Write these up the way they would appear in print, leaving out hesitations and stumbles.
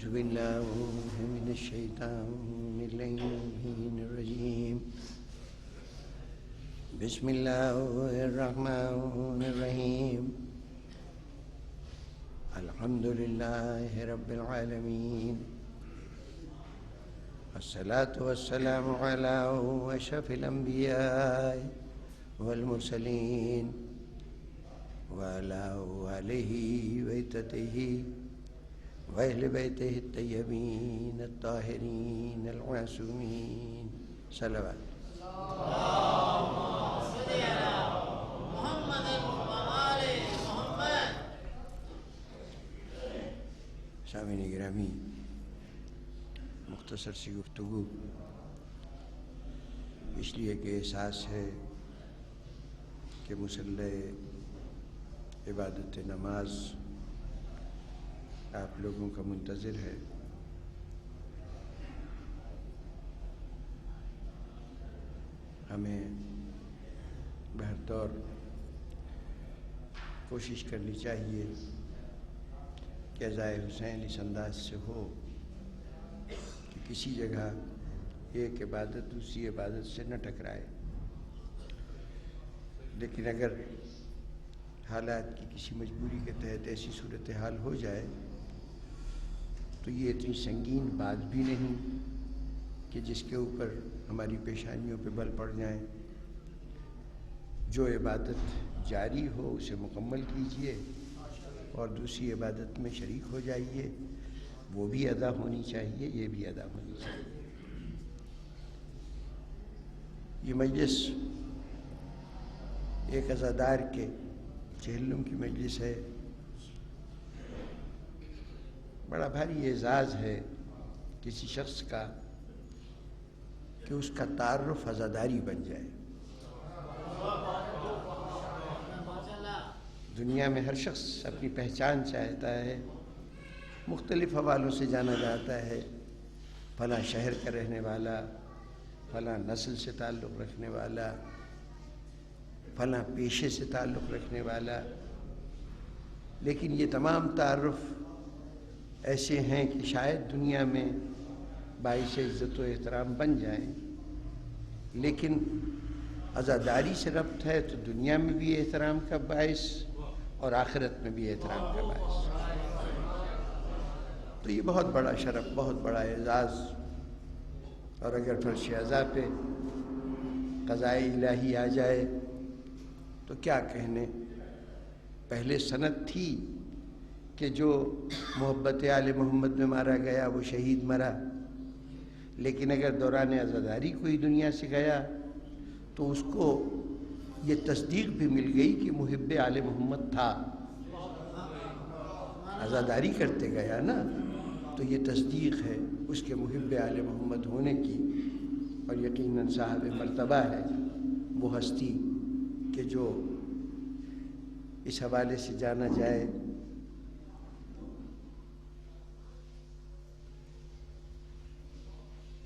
بالله من الشيطان اللعين الرجيم. بسم الله الرحمن الرحيم. الحمد لله رب العالمين، والصلاة والسلام على أشرف الأنبياء والمرسلين وعلى آله وعترته وأهل بيته الطيبين الطاهرين المعصومين. صلوات. اللهم صل على محمد وآل محمد. سامعین گرامی، مختصر سی گفتگو اس لیے کہ احساس ہے کہ مصلی عبادت نماز آپ لوگوں کا منتظر ہے. ہمیں بہرطور کوشش کرنی چاہیے کہ عزائے حسین اس انداز سے ہو کہ کسی جگہ ایک عبادت دوسری عبادت سے نہ ٹکرائے. لیکن اگر حالات کی کسی مجبوری کے تحت ایسی صورتحال ہو جائے تو یہ اتنی سنگین بات بھی نہیں کہ جس کے اوپر ہماری پیشانیوں پہ بل پڑ جائیں. جو عبادت جاری ہو اسے مکمل کیجیے اور دوسری عبادت میں شریک ہو جائیے. وہ بھی ادا ہونی چاہیے، یہ بھی ادا ہونی چاہیے. یہ مجلس ایک عزادار کے چہلم کی مجلس ہے. بڑا بھاری اعزاز ہے کسی شخص کا کہ اس کا تعارف عزاداری بن جائے. دنیا میں ہر شخص اپنی پہچان چاہتا ہے، مختلف حوالوں سے جانا جاتا ہے. فلاں شہر کا رہنے والا، فلاں نسل سے تعلق رکھنے والا، فلاں پیشے سے تعلق رکھنے والا. لیکن یہ تمام تعارف ایسے ہیں کہ شاید دنیا میں باعث عزت و احترام بن جائیں، لیکن عزاداری سے ربط ہے تو دنیا میں بھی احترام کا باعث اور آخرت میں بھی احترام کا باعث. تو یہ بہت بڑا شرف، بہت بڑا اعزاز. اور اگر فرش عزا پہ قضائے الہی آ جائے تو کیا کہنے. پہلے سند تھی کہ جو محبت آل محمد میں مارا گیا وہ شہید مرا، لیکن اگر دوران عزاداری کوئی دنیا سے گیا تو اس کو یہ تصدیق بھی مل گئی کہ محب آل محمد تھا. عزاداری کرتے گیا نا، تو یہ تصدیق ہے اس کے محب آل محمد ہونے کی. اور یقیناً صاحب مرتبہ ہے وہ ہستی کہ جو اس حوالے سے جانا جائے.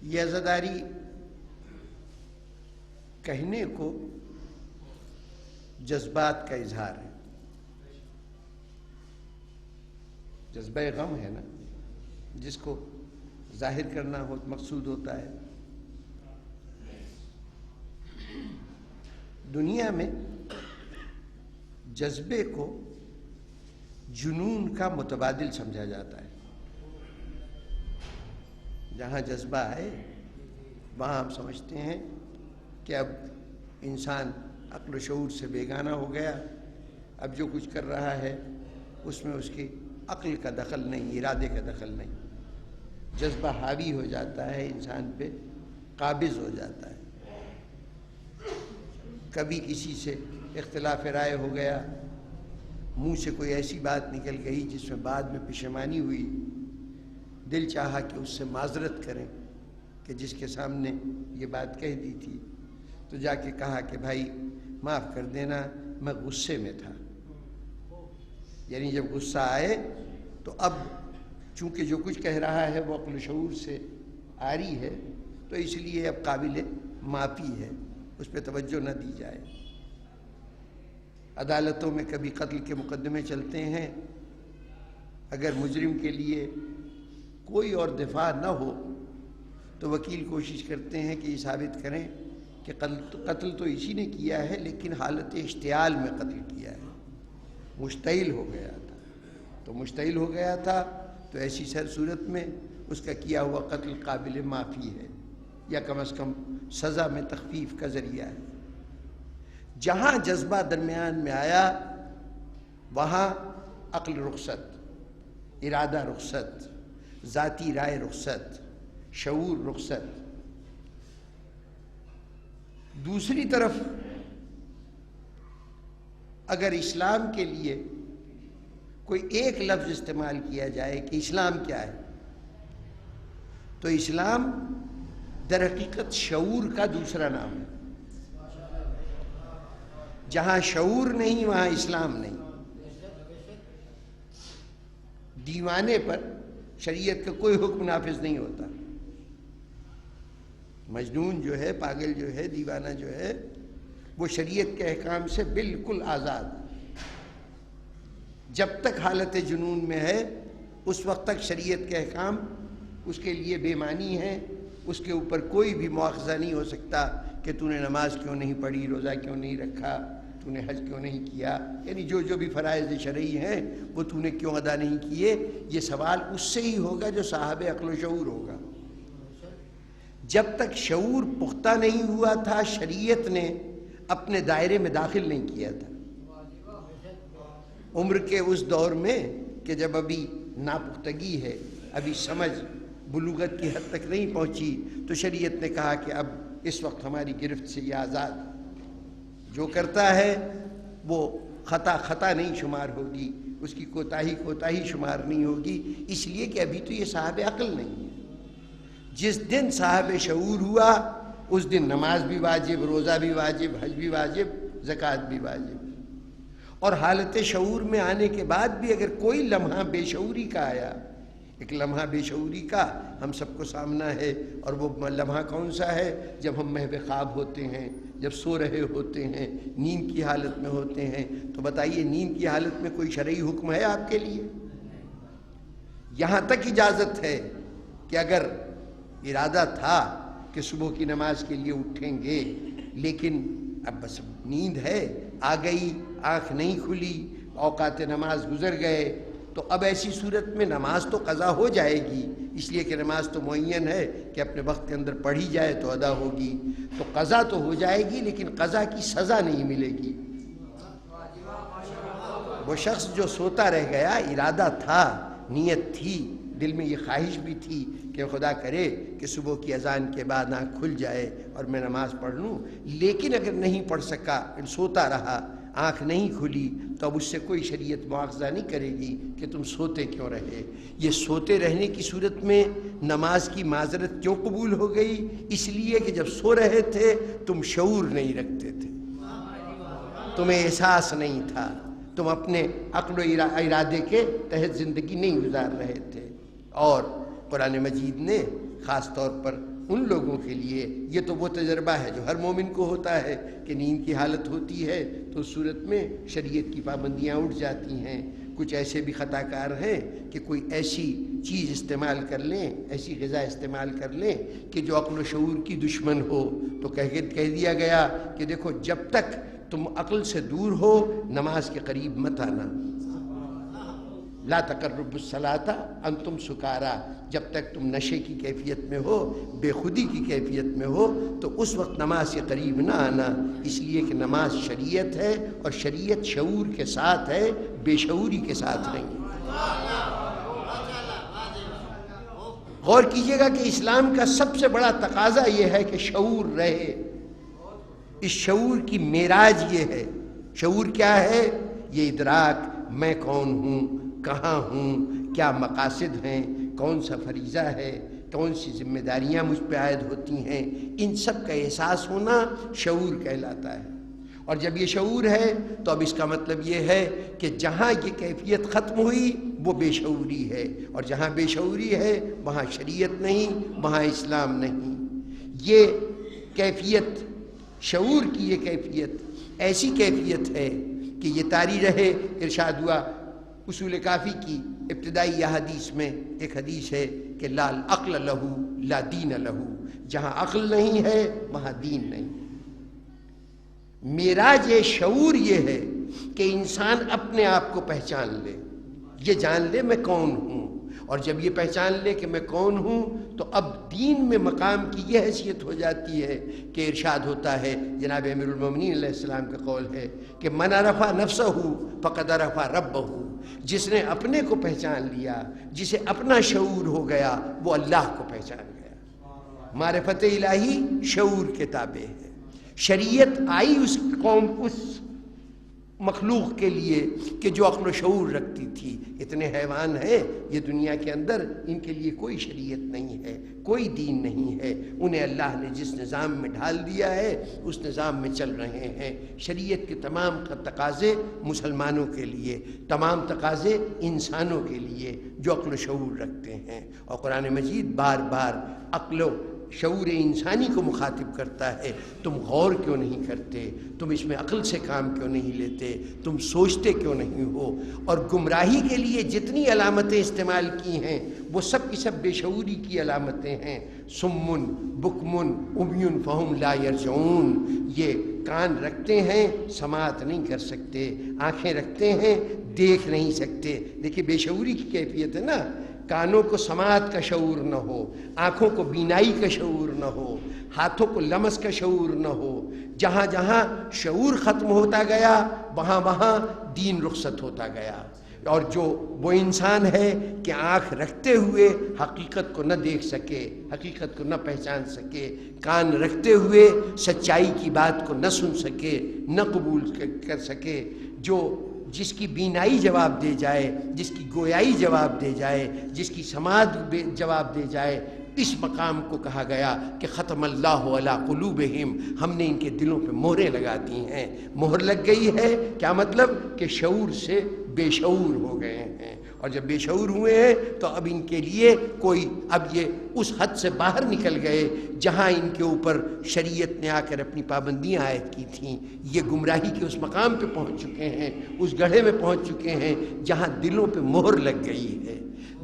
یہ عزاداری کہنے کو جذبات کا اظہار ہے. جذبہ غم ہے نا، جس کو ظاہر کرنا مقصود ہوتا ہے. دنیا میں جذبے کو جنون کا متبادل سمجھا جاتا ہے. جہاں جذبہ آئے وہاں ہم سمجھتے ہیں کہ اب انسان عقل و شعور سے بیگانہ ہو گیا. اب جو کچھ کر رہا ہے اس میں اس کی عقل کا دخل نہیں، ارادے کا دخل نہیں. جذبہ حاوی ہو جاتا ہے انسان پہ، قابض ہو جاتا ہے. کبھی کسی سے اختلاف رائے ہو گیا، منہ سے کوئی ایسی بات نکل گئی جس میں بعد میں پشیمانی ہوئی، دل چاہا کہ اس سے معذرت کریں کہ جس کے سامنے یہ بات کہہ دی تھی، تو جا کے کہا کہ بھائی معاف کر دینا، میں غصے میں تھا. یعنی جب غصہ آئے تو اب چونکہ جو کچھ کہہ رہا ہے وہ عقل و شعور سے عاری ہے، تو اس لیے اب قابل معافی ہے، اس پہ توجہ نہ دی جائے. عدالتوں میں کبھی قتل کے مقدمے چلتے ہیں. اگر مجرم کے لیے کوئی اور دفاع نہ ہو تو وکیل کوشش کرتے ہیں کہ یہ ثابت کریں کہ قتل تو اسی نے کیا ہے لیکن حالت اشتعال میں قتل کیا ہے، مشتعل ہو گیا تھا۔ تو مشتعل ہو گیا تھا تو ایسی صورت میں اس کا کیا ہوا قتل قابل معافی ہے، یا کم از کم سزا میں تخفیف کا ذریعہ ہے۔ جہاں جذبہ درمیان میں آیا وہاں عقل رخصت، ارادہ رخصت، ذاتی رائے رخصت، شعور رخصت۔ دوسری طرف اگر اسلام کے لیے کوئی ایک لفظ استعمال کیا جائے کہ اسلام کیا ہے، تو اسلام در حقیقت شعور کا دوسرا نام ہے۔ جہاں شعور نہیں وہاں اسلام نہیں۔ دیوانے پر شریعت کا کوئی حکم نافذ نہیں ہوتا۔ مجنون جو ہے، پاگل جو ہے، دیوانہ جو ہے، وہ شریعت کے احکام سے بالکل آزاد۔ جب تک حالت جنون میں ہے اس وقت تک شریعت کے احکام اس کے لیے بے معنی ہیں، اس کے اوپر کوئی بھی مواخذہ نہیں ہو سکتا کہ تو نے نماز کیوں نہیں پڑھی، روزہ کیوں نہیں رکھا، تو نے حج کیوں نہیں کیا، یعنی جو بھی فرائض شرعی ہیں وہ تو نے کیوں ادا نہیں کیے۔ یہ سوال اس سے ہی ہوگا جو صاحب عقل و شعور ہوگا۔ جب تک شعور پختہ نہیں ہوا تھا شریعت نے اپنے دائرے میں داخل نہیں کیا تھا۔ عمر کے اس دور میں کہ جب ابھی ناپختگی ہے، ابھی سمجھ بلوغت کی حد تک نہیں پہنچی، تو شریعت نے کہا کہ اب اس وقت ہماری گرفت سے یہ آزاد، جو کرتا ہے وہ خطا نہیں شمار ہوگی، اس کی کوتاہی شمار نہیں ہوگی، اس لیے کہ ابھی تو یہ صاحب عقل نہیں ہے۔ جس دن صاحب شعور ہوا اس دن نماز بھی واجب، روزہ بھی واجب، حج بھی واجب، زکوٰۃ بھی واجب۔ اور حالت شعور میں آنے کے بعد بھی اگر کوئی لمحہ بے شعوری کا آیا، ایک لمحہ بے شعوری کا ہم سب کو سامنا ہے، اور وہ لمحہ کون سا ہے؟ جب ہم محو خواب ہوتے ہیں، جب سو رہے ہوتے ہیں، نیند کی حالت میں ہوتے ہیں۔ تو بتائیے نیند کی حالت میں کوئی شرعی حکم ہے آپ کے لیے؟ یہاں تک اجازت ہے کہ اگر ارادہ تھا کہ صبح کی نماز کے لیے اٹھیں گے، لیکن اب بس نیند ہے، آ گئی، آنکھ نہیں کھلی، اوقات نماز گزر گئے، تو اب ایسی صورت میں نماز تو قضا ہو جائے گی، اس لیے کہ نماز تو معین ہے کہ اپنے وقت کے اندر پڑھی جائے تو ادا ہوگی، تو قضا تو ہو جائے گی لیکن قضا کی سزا نہیں ملے گی۔ وہ شخص جو سوتا رہ گیا، ارادہ تھا، نیت تھی، دل میں یہ خواہش بھی تھی کہ خدا کرے کہ صبح کی اذان کے بعد آنکھ کھل جائے اور میں نماز پڑھ لوں، لیکن اگر نہیں پڑھ سکا، سوتا رہا، آنکھ نہیں کھلی، تو اب اس سے کوئی شریعت مواخذہ نہیں کرے گی کہ تم سوتے کیوں رہے۔ یہ سوتے رہنے کی صورت میں نماز کی معذرت کیوں قبول ہو گئی؟ اس لیے کہ جب سو رہے تھے تم شعور نہیں رکھتے تھے، تمہیں احساس نہیں تھا، تم اپنے عقل و ارادے کے تحت زندگی نہیں گزار رہے تھے۔ اور قرآن مجید نے خاص طور پر ان لوگوں کے لیے، یہ تو وہ تجربہ ہے جو ہر مومن کو ہوتا ہے کہ نیند کی حالت ہوتی ہے تو اس صورت میں شریعت کی پابندیاں اٹھ جاتی ہیں۔ کچھ ایسے بھی خطا کار ہیں کہ کوئی ایسی چیز استعمال کر لیں، ایسی غذا استعمال کر لیں کہ جو عقل و شعور کی دشمن ہو، تو کہہ دیا گیا کہ دیکھو جب تک تم عقل سے دور ہو نماز کے قریب مت آنا، لا تقربوا الصلاۃ انتم سکارا، جب تک تم نشے کی کیفیت میں ہو، بے خودی کی کیفیت میں ہو، تو اس وقت نماز کے قریب نہ آنا، اس لیے کہ نماز شریعت ہے، اور شریعت شعور کے ساتھ ہے، بے شعوری کے ساتھ نہیں۔ غور کیجئے گا کہ اسلام کا سب سے بڑا تقاضا یہ ہے کہ شعور رہے۔ اس شعور کی معراج یہ ہے۔ شعور کیا ہے؟ یہ ادراک، میں کون ہوں، کہاں ہوں، کیا مقاصد ہیں، کون سا فریضہ ہے، کون سی ذمہ داریاں مجھ پہ عائد ہوتی ہیں، ان سب کا احساس ہونا شعور کہلاتا ہے۔ اور جب یہ شعور ہے تو اب اس کا مطلب یہ ہے کہ جہاں یہ کیفیت ختم ہوئی وہ بے شعوری ہے، اور جہاں بے شعوری ہے وہاں شریعت نہیں، وہاں اسلام نہیں۔ یہ کیفیت، شعور کی یہ کیفیت ایسی کیفیت ہے کہ یہ طاری رہے۔ ارشاد ہوا اصول کافی کی ابتدائی حدیث میں ایک حدیث ہے کہ لا العقل لہو لا دین لہو، جہاں عقل نہیں ہے وہاں دین نہیں۔ معراج شعور یہ ہے کہ انسان اپنے آپ کو پہچان لے، یہ جان لے میں کون ہوں، اور جب یہ پہچان لے کہ میں کون ہوں تو اب دین میں مقام کی یہ حیثیت ہو جاتی ہے کہ ارشاد ہوتا ہے، جناب امیر المومنین علیہ السلام کا قول ہے کہ من عرف نفسہ فقد عرف ربہ، جس نے اپنے کو پہچان لیا، جسے اپنا شعور ہو گیا، وہ اللہ کو پہچان گیا۔ معرفت الہی شعور کے تابع ہے۔ شریعت آئی اس قوم، اس مخلوق کے لیے کہ جو عقل و شعور رکھتی تھی۔ اتنے حیوان ہیں یہ دنیا کے اندر، ان کے لیے کوئی شریعت نہیں ہے، کوئی دین نہیں ہے، انہیں اللہ نے جس نظام میں ڈھال دیا ہے اس نظام میں چل رہے ہیں۔ شریعت کے تمام تقاضے مسلمانوں کے لیے، تمام تقاضے انسانوں کے لیے جو عقل و شعور رکھتے ہیں، اور قرآن مجید بار بار عقل و شعور انسانی کو مخاطب کرتا ہے، تم غور کیوں نہیں کرتے، تم اس میں عقل سے کام کیوں نہیں لیتے، تم سوچتے کیوں نہیں ہو۔ اور گمراہی کے لیے جتنی علامتیں استعمال کی ہیں وہ سب کی سب بے شعوری کی علامتیں ہیں۔ سمن بکمن عمیٌ فہم لا یرجعون، یہ کان رکھتے ہیں سماعت نہیں کر سکتے، آنکھیں رکھتے ہیں دیکھ نہیں سکتے۔ دیکھیے بے شعوری کی کیفیت ہے نا، کانوں کو سماعت کا شعور نہ ہو، آنکھوں کو بینائی کا شعور نہ ہو، ہاتھوں کو لمس کا شعور نہ ہو۔ جہاں جہاں شعور ختم ہوتا گیا وہاں وہاں دین رخصت ہوتا گیا۔ اور جو وہ انسان ہے کہ آنکھ رکھتے ہوئے حقیقت کو نہ دیکھ سکے، حقیقت کو نہ پہچان سکے، کان رکھتے ہوئے سچائی کی بات کو نہ سن سکے، نہ قبول کر سکے، جس کی بینائی جواب دے جائے، جس کی گویائی جواب دے جائے، جس کی سماعت جواب دے جائے، اس مقام کو کہا گیا کہ ختم اللہ علی قلوبہم، ہم نے ان کے دلوں پہ مہریں لگا دی ہیں۔ مہر لگ گئی ہے کیا مطلب؟ کہ شعور سے بے شعور ہو گئے ہیں، اور جب بے شعور ہوئے ہیں تو اب ان کے لیے کوئی، اب یہ اس حد سے باہر نکل گئے جہاں ان کے اوپر شریعت نے آ کر اپنی پابندیاں عائد کی تھیں۔ یہ گمراہی کے اس مقام پہ پہنچ چکے ہیں، اس گڑھے میں پہنچ چکے ہیں جہاں دلوں پہ مہر لگ گئی ہے،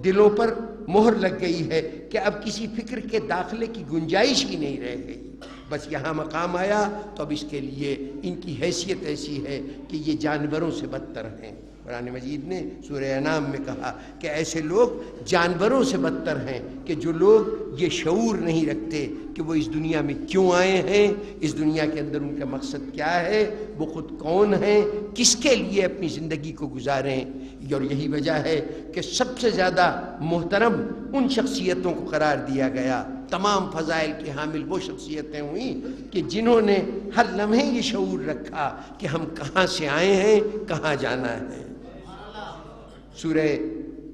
دلوں پر مہر لگ گئی ہے کہ اب کسی فکر کے داخلے کی گنجائش ہی نہیں رہ گئی۔ بس یہاں مقام آیا تو اب اس کے لیے ان کی حیثیت ایسی ہے کہ یہ جانوروں سے بدتر ہیں۔ قرآن مجید نے سورہ انعام میں کہا کہ ایسے لوگ جانوروں سے بدتر ہیں، کہ جو لوگ یہ شعور نہیں رکھتے کہ وہ اس دنیا میں کیوں آئے ہیں، اس دنیا کے اندر ان کا مقصد کیا ہے، وہ خود کون ہیں، کس کے لیے اپنی زندگی کو گزاریں۔ اور یہی وجہ ہے کہ سب سے زیادہ محترم ان شخصیتوں کو قرار دیا گیا، تمام فضائل کے حامل وہ شخصیتیں ہوئیں کہ جنہوں نے ہر لمحے یہ شعور رکھا کہ ہم کہاں سے آئے ہیں، کہاں جانا ہے۔ سورہ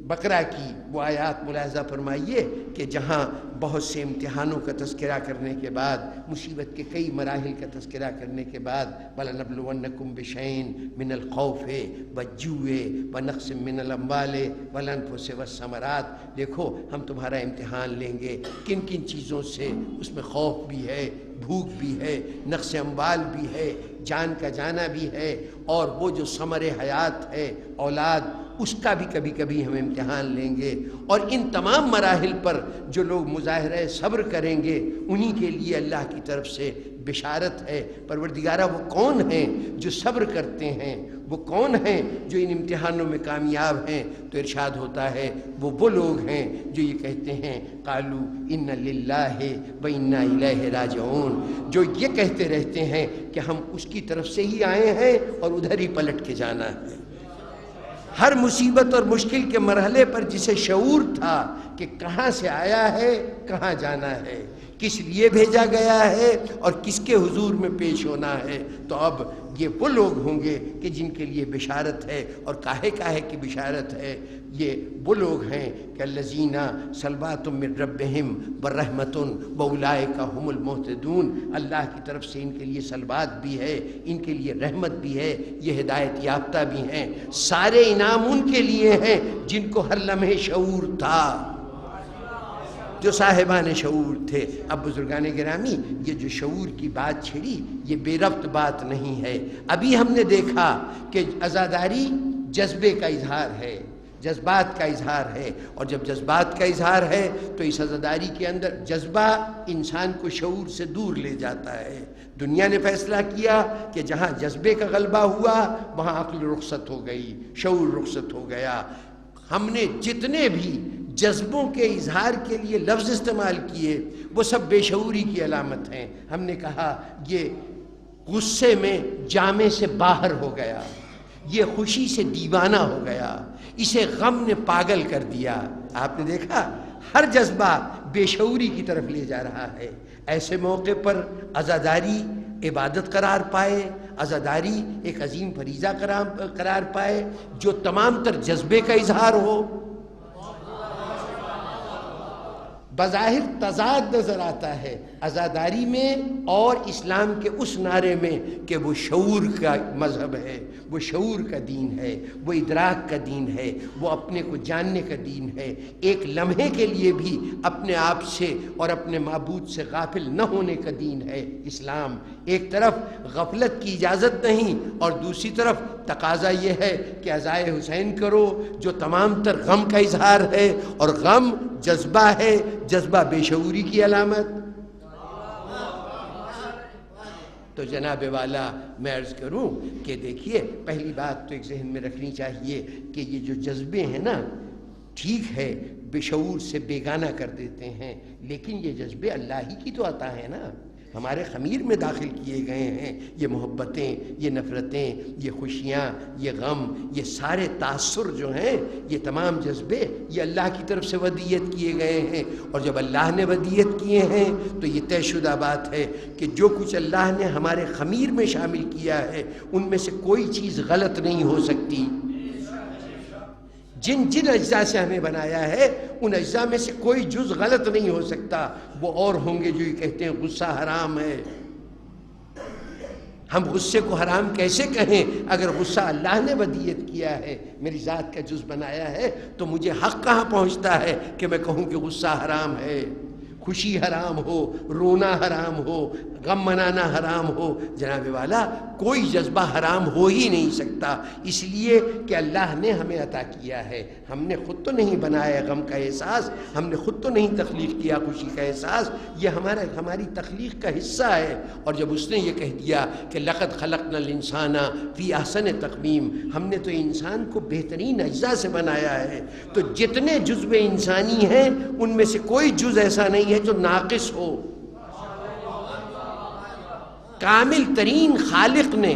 بقرہ کی وہ آیات ملاحظہ فرمائیے کہ جہاں بہت سے امتحانوں کا تذکرہ کرنے کے بعد، مصیبت کے کئی مراحل کا تذکرہ کرنے کے بعد، وَلَنَبْلُوَنَّكُمْ بِشَيْءٍ مِّنَ الْخَوْفِ وَالْجُوعِ وَنَقْصٍ مِّنَ الْأَمْوَالِ وَالْأَنفُسِ وَالثَّمَرَاتِ، دیکھو ہم تمہارا امتحان لیں گے، کن کن چیزوں سے، اس میں خوف بھی ہے، بھوک بھی ہے، نقص اموال بھی ہے، جان کا جانا بھی ہے، اور وہ جو ثمر حیات ہے اولاد، اس کا بھی کبھی کبھی ہم امتحان لیں گے۔ اور ان تمام مراحل پر جو لوگ مظاہرہ صبر کریں گے انہی کے لیے اللہ کی طرف سے بشارت ہے۔ پروردگارہ وہ کون ہیں جو صبر کرتے ہیں، وہ کون ہیں جو ان امتحانوں میں کامیاب ہیں؟ تو ارشاد ہوتا ہے وہ لوگ ہیں جو یہ کہتے ہیں قالوا ان للہ و انا الیہ راجعون، جو یہ کہتے رہتے ہیں کہ ہم اس کی طرف سے ہی آئے ہیں اور ادھر ہی پلٹ کے جانا ہے۔ ہر مصیبت اور مشکل کے مرحلے پر جسے شعور تھا کہ کہاں سے آیا ہے، کہاں جانا ہے، کس لیے بھیجا گیا ہے اور کس کے حضور میں پیش ہونا ہے، تو اب یہ وہ لوگ ہوں گے کہ جن کے لیے بشارت ہے۔ اور کاہے کاہے کی بشارت ہے؟ یہ وہ لوگ ہیں کہ الذین صلوات من ربہم ورحمۃ واولئک هم المہتدون، اللہ کی طرف سے ان کے لیے صلوات بھی ہے، ان کے لیے رحمت بھی ہے، یہ ہدایت یافتہ بھی ہیں۔ سارے انعام ان کے لیے ہیں جن کو ہر لمحے شعور تھا، جو صاحبان شعور تھے۔ اب بزرگان گرامی، یہ جو شعور کی بات چھڑی یہ بے ربط بات نہیں ہے۔ ابھی ہم نے دیکھا کہ عزاداری جذبے کا اظہار ہے، جذبات کا اظہار ہے، اور جب جذبات کا اظہار ہے تو اس عزاداری کے اندر جذبہ انسان کو شعور سے دور لے جاتا ہے۔ دنیا نے فیصلہ کیا کہ جہاں جذبے کا غلبہ ہوا وہاں عقل رخصت ہو گئی، شعور رخصت ہو گیا۔ ہم نے جتنے بھی جذبوں کے اظہار کے لیے لفظ استعمال کیے وہ سب بے شعوری کی علامت ہیں۔ ہم نے کہا یہ غصے میں جامے سے باہر ہو گیا، یہ خوشی سے دیوانہ ہو گیا، اسے غم نے پاگل کر دیا۔ آپ نے دیکھا ہر جذبہ بے شعوری کی طرف لے جا رہا ہے۔ ایسے موقع پر عزاداری عبادت قرار پائے، عزاداری ایک عظیم فریضہ قرار پائے جو تمام تر جذبے کا اظہار ہو۔ بظاہر تضاد نظر آتا ہے عزاداری میں اور اسلام کے اس نعرے میں کہ وہ شعور کا مذہب ہے، وہ شعور کا دین ہے، وہ ادراک کا دین ہے، وہ اپنے کو جاننے کا دین ہے، ایک لمحے کے لیے بھی اپنے آپ سے اور اپنے معبود سے غافل نہ ہونے کا دین ہے اسلام۔ ایک طرف غفلت کی اجازت نہیں اور دوسری طرف تقاضا یہ ہے کہ عزائے حسین کرو جو تمام تر غم کا اظہار ہے، اور غم جذبہ ہے، جذبہ بے شعوری کی علامت۔ تو جناب والا میں عرض کروں کہ دیکھیے پہلی بات تو ایک ذہن میں رکھنی چاہیے کہ یہ جو جذبے ہیں نا ٹھیک ہے بے شعور سے بیگانہ کر دیتے ہیں، لیکن یہ جذبے اللہ ہی کی تو عطا ہے نا، ہمارے خمیر میں داخل کیے گئے ہیں۔ یہ محبتیں، یہ نفرتیں، یہ خوشیاں، یہ غم، یہ سارے تاثر جو ہیں، یہ تمام جذبے یہ اللہ کی طرف سے ودیت کیے گئے ہیں، اور جب اللہ نے ودیت کیے ہیں تو یہ طے شدہ بات ہے کہ جو کچھ اللہ نے ہمارے خمیر میں شامل کیا ہے ان میں سے کوئی چیز غلط نہیں ہو سکتی۔ جن جن اجزاء سے ہمیں بنایا ہے ان اجزاء میں سے کوئی جز غلط نہیں ہو سکتا۔ وہ اور ہوں گے جو یہ کہتے ہیں غصہ حرام ہے۔ ہم غصے کو حرام کیسے کہیں اگر غصہ اللہ نے ودیت کیا ہے، میری ذات کا جز بنایا ہے، تو مجھے حق کہاں پہنچتا ہے کہ میں کہوں کہ غصہ حرام ہے، خوشی حرام ہو، رونا حرام ہو، غم منانا حرام ہو۔ جناب والا کوئی جذبہ حرام ہو ہی نہیں سکتا، اس لیے کہ اللہ نے ہمیں عطا کیا ہے۔ ہم نے خود تو نہیں بنایا غم کا احساس، ہم نے خود تو نہیں تخلیق کیا خوشی کا احساس، یہ ہماری تخلیق کا حصہ ہے۔ اور جب اس نے یہ کہہ دیا کہ لقد خلقنا الانسان فی احسن تقویم، ہم نے تو انسان کو بہترین اجزاء سے بنایا ہے، تو جتنے جزو انسانی ہیں ان میں سے کوئی جز ایسا نہیں ہے جو ناقص ہو۔ کامل ترین خالق نے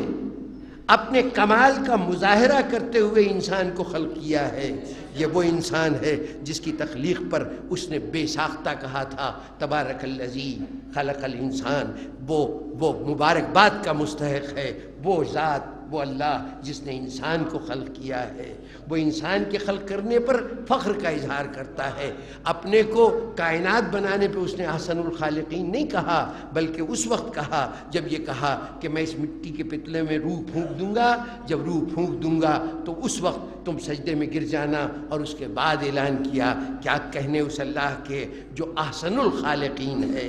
اپنے کمال کا مظاہرہ کرتے ہوئے انسان کو خلق کیا ہے۔ یہ وہ انسان ہے جس کی تخلیق پر اس نے بے ساختہ کہا تھا تبارک الذی خلق الانسان، وہ مبارکباد کا مستحق ہے، وہ ذات، وہ اللہ جس نے انسان کو خلق کیا ہے۔ وہ انسان کے خلق کرنے پر فخر کا اظہار کرتا ہے، اپنے کو کائنات بنانے پہ اس نے احسن الخالقین نہیں کہا، بلکہ اس وقت کہا جب یہ کہا کہ میں اس مٹی کے پتلے میں روح پھونک دوں گا، جب روح پھونک دوں گا تو اس وقت تم سجدے میں گر جانا، اور اس کے بعد اعلان کیا کیا کہنے اس اللہ کے جو احسن الخالقین ہے۔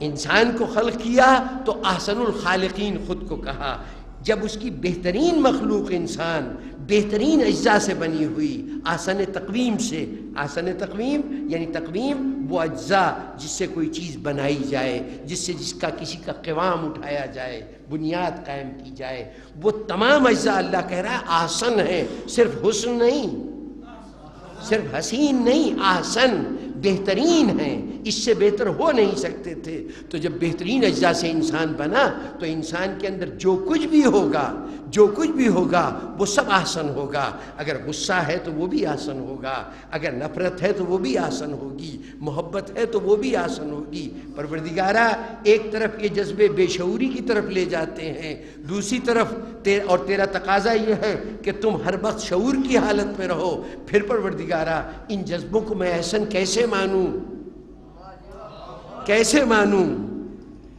انسان کو خلق کیا تو احسن الخالقین خود کو کہا۔ جب اس کی بہترین مخلوق انسان بہترین اجزاء سے بنی ہوئی، احسن تقویم سے، احسن تقویم یعنی تقویم وہ اجزاء جس سے کوئی چیز بنائی جائے، جس کا کسی کا قوام اٹھایا جائے، بنیاد قائم کی جائے، وہ تمام اجزاء اللہ کہہ رہا ہے احسن ہے، صرف حسن نہیں، صرف حسین نہیں، احسن بہترین ہیں، اس سے بہتر ہو نہیں سکتے تھے۔ تو جب بہترین اجزاء سے انسان بنا تو انسان کے اندر جو کچھ بھی ہوگا وہ سب احسن ہوگا۔ اگر غصہ ہے تو وہ بھی احسن ہوگا، اگر نفرت ہے تو وہ بھی احسن ہوگی، محبت ہے تو وہ بھی احسن ہوگی۔ پروردگارا ایک طرف یہ جذبے بے شعوری کی طرف لے جاتے ہیں، دوسری طرف اور تیرا تقاضا یہ ہے کہ تم ہر وقت شعور کی حالت میں رہو، پھر پروردگارا ان جذبوں کو میں احسن کیسے مانوں؟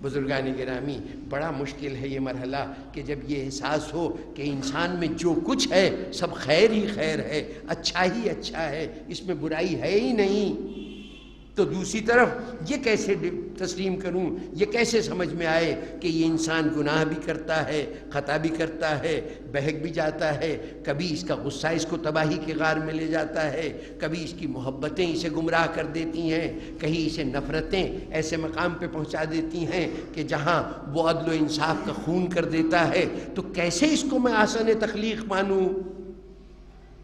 بزرگان گرامی بڑا مشکل ہے یہ مرحلہ کہ جب یہ احساس ہو کہ انسان میں جو کچھ ہے سب خیر ہی خیر ہے، اچھا ہی اچھا ہے، اس میں برائی ہے ہی نہیں، تو دوسری طرف یہ کیسے تسلیم کروں، یہ کیسے سمجھ میں آئے کہ یہ انسان گناہ بھی کرتا ہے، خطا بھی کرتا ہے، بہک بھی جاتا ہے، کبھی اس کا غصہ اس کو تباہی کے غار میں لے جاتا ہے، کبھی اس کی محبتیں اسے گمراہ کر دیتی ہیں، کہیں اسے نفرتیں ایسے مقام پہ پہنچا دیتی ہیں کہ جہاں وہ عدل و انصاف کا خون کر دیتا ہے، تو کیسے اس کو میں آسان تخلیق مانوں،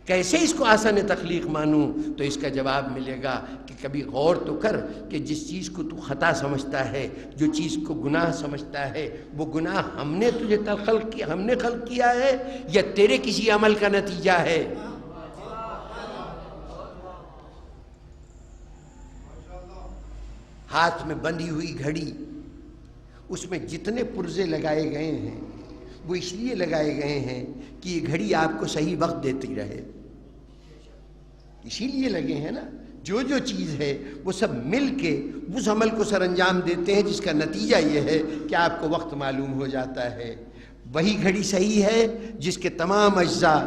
کیسے اس کو آسان تخلیق مانوں؟ تو اس کا جواب ملے گا کہ کبھی غور تو کر کہ جس چیز کو تو خطا سمجھتا ہے، جو چیز کو گناہ سمجھتا ہے، وہ گناہ ہم نے تجھے خلق کیا ہے یا تیرے کسی عمل کا نتیجہ ہے؟ ہاتھ میں بندھی ہوئی گھڑی، اس میں جتنے پرزے لگائے گئے ہیں وہ اس لیے لگائے گئے ہیں کہ یہ گھڑی آپ کو صحیح وقت دیتی رہے، اسی لیے لگے ہیں نا۔ جو چیز ہے وہ سب مل کے اس عمل کو سر انجام دیتے ہیں جس کا نتیجہ یہ ہے کہ آپ کو وقت معلوم ہو جاتا ہے۔ وہی گھڑی صحیح ہے جس کے تمام اجزاء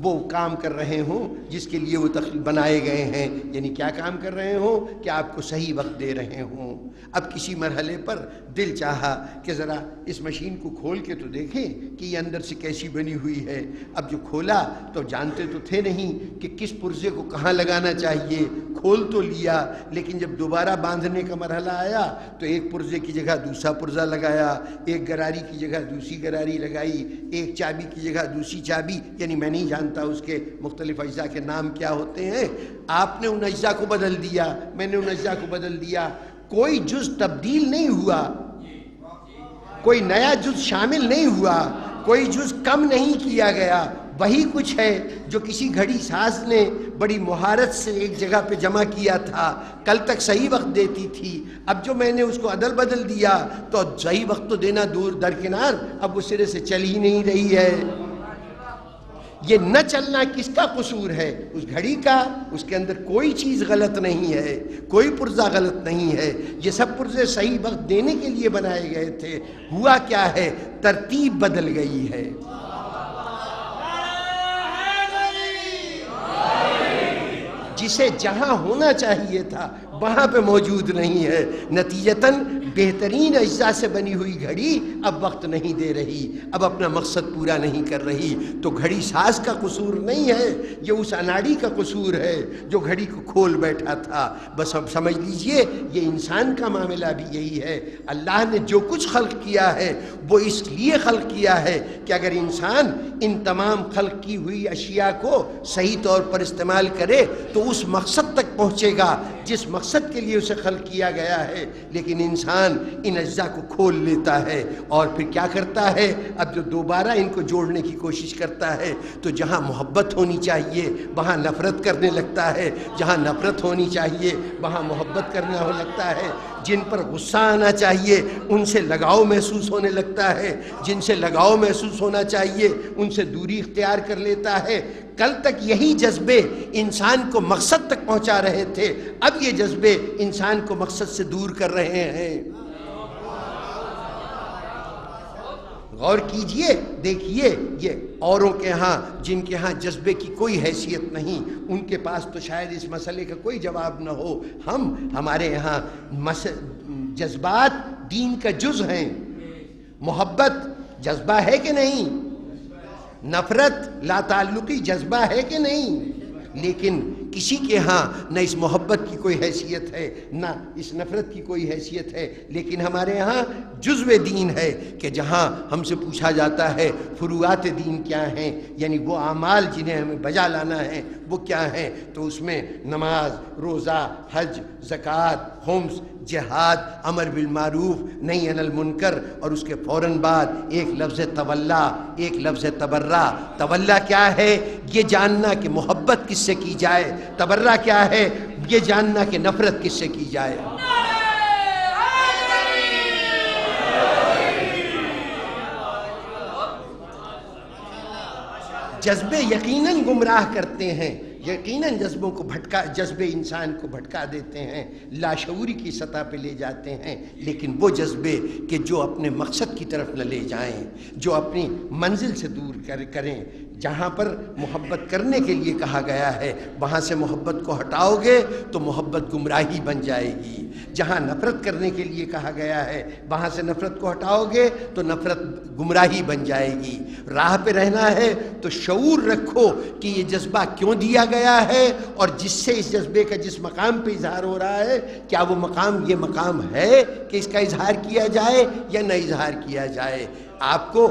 وہ کام کر رہے ہوں جس کے لیے وہ بنائے گئے ہیں، یعنی کیا کام کر رہے ہوں کہ آپ کو صحیح وقت دے رہے ہوں۔ اب کسی مرحلے پر دل چاہا کہ ذرا اس مشین کو کھول کے تو دیکھیں کہ یہ اندر سے کیسی بنی ہوئی ہے۔ اب جو کھولا تو جانتے تو تھے نہیں کہ کس پرزے کو کہاں لگانا چاہیے، کھول تو لیا لیکن جب دوبارہ باندھنے کا مرحلہ آیا تو ایک پرزے کی جگہ دوسرا پرزہ لگایا، ایک گراری کی جگہ دوسری گراری لگائی، ایک چابی کی جگہ دوسری چابی، یعنی میں نہیں جانتا اس کے مختلف اجزاء کے نام کیا ہوتے ہیں۔ آپ نے ان اجزاء کو بدل دیا، میں نے ان اجزاء کو بدل دیا، کوئی جز تبدیل نہیں ہوا، کوئی نیا جز شامل نہیں ہوا، کوئی جز کم نہیں کیا گیا، وہی کچھ ہے جو کسی گھڑی ساز نے بڑی مہارت سے ایک جگہ پہ جمع کیا تھا، کل تک صحیح وقت دیتی تھی، اب جو میں نے اس کو عدل بدل دیا تو صحیح وقت تو دینا دور درکنار، اب وہ سرے سے چل ہی نہیں رہی ہے۔ یہ نہ چلنا کس کا قصور ہے؟ اس گھڑی کا، اس کے اندر کوئی چیز غلط نہیں ہے، کوئی پرزہ غلط نہیں ہے، یہ سب پرزے صحیح وقت دینے کے لیے بنائے گئے تھے۔ ہوا کیا ہے؟ ترتیب بدل گئی ہے۔ جسے جہاں ہونا چاہیے تھا وہاں پہ موجود نہیں ہے، نتیجتاً بہترین اجزاء سے بنی ہوئی گھڑی اب وقت نہیں دے رہی، اب اپنا مقصد پورا نہیں کر رہی۔ تو گھڑی ساز کا قصور نہیں ہے، یہ اس اناڑی کا قصور ہے جو گھڑی کو کھول بیٹھا تھا۔ بس اب سمجھ لیجئے یہ انسان کا معاملہ بھی یہی ہے۔ اللہ نے جو کچھ خلق کیا ہے وہ اس لیے خلق کیا ہے کہ اگر انسان ان تمام خلق کی ہوئی اشیاء کو صحیح طور پر استعمال کرے تو اس مقصد تک پہنچے گا جس مقصد کے لیے اسے خلق کیا گیا ہے۔ لیکن انسان ان اجزاء کو کھول لیتا ہے اور پھر کیا کرتا ہے؟ اب جو دوبارہ ان کو جوڑنے کی کوشش کرتا ہے تو جہاں محبت ہونی چاہیے وہاں نفرت کرنے لگتا ہے، جہاں نفرت ہونی چاہیے وہاں محبت کرنا ہو لگتا ہے، جن پر غصہ آنا چاہیے ان سے لگاؤ محسوس ہونے لگتا ہے، جن سے لگاؤ محسوس ہونا چاہیے ان سے دوری اختیار کر لیتا ہے۔ کل تک یہی جذبے انسان کو مقصد تک پہنچا رہے تھے، اب یہ جذبے انسان کو مقصد سے دور کر رہے ہیں۔ غور کیجئے، دیکھیے، یہ اوروں کے ہاں جن کے ہاں جذبے کی کوئی حیثیت نہیں، ان کے پاس تو شاید اس مسئلے کا کوئی جواب نہ ہو۔ ہمارے یہاں جذبات دین کا جز ہیں۔ محبت جذبہ ہے کہ نہیں؟ نفرت لا تعلقی جذبہ ہے کہ نہیں؟ لیکن کسی کے ہاں نہ اس محبت کی کوئی حیثیت ہے نہ اس نفرت کی کوئی حیثیت ہے، لیکن ہمارے ہاں جزو دین ہے کہ جہاں ہم سے پوچھا جاتا ہے فروعات دین کیا ہیں، یعنی وہ اعمال جنہیں ہمیں بجا لانا ہے وہ کیا ہیں، تو اس میں نماز، روزہ، حج، زکوٰۃ، خمس، جہاد، امر بالمعروف، نہی عن المنکر، اور اس کے فوراً بعد ایک لفظ تولا، ایک لفظ تبرہ۔ تولا کیا ہے؟ یہ جاننا کہ محبت کس سے کی جائے، تبرہ کیا ہے؟ یہ جاننا کہ نفرت کس سے کی جائے۔ جذبے یقیناً گمراہ کرتے ہیں، یقیناً جذبے انسان کو بھٹکا دیتے ہیں، لاشعوری کی سطح پہ لے جاتے ہیں، لیکن وہ جذبے کہ جو اپنے مقصد کی طرف نہ لے جائیں، جو اپنی منزل سے دور کریں، جہاں پر محبت کرنے کے لیے کہا گیا ہے وہاں سے محبت کو ہٹاؤ گے تو محبت گمراہی بن جائے گی، جہاں نفرت کرنے کے لیے کہا گیا ہے وہاں سے نفرت کو ہٹاؤ گے تو نفرت گمراہی بن جائے گی۔ راہ پہ رہنا ہے تو شعور رکھو کہ یہ جذبہ کیوں دیا گیا ہے، اور جس سے اس جذبے کا جس مقام پہ اظہار ہو رہا ہے کیا وہ مقام یہ مقام ہے کہ اس کا اظہار کیا جائے یا نہ اظہار کیا جائے۔ آپ کو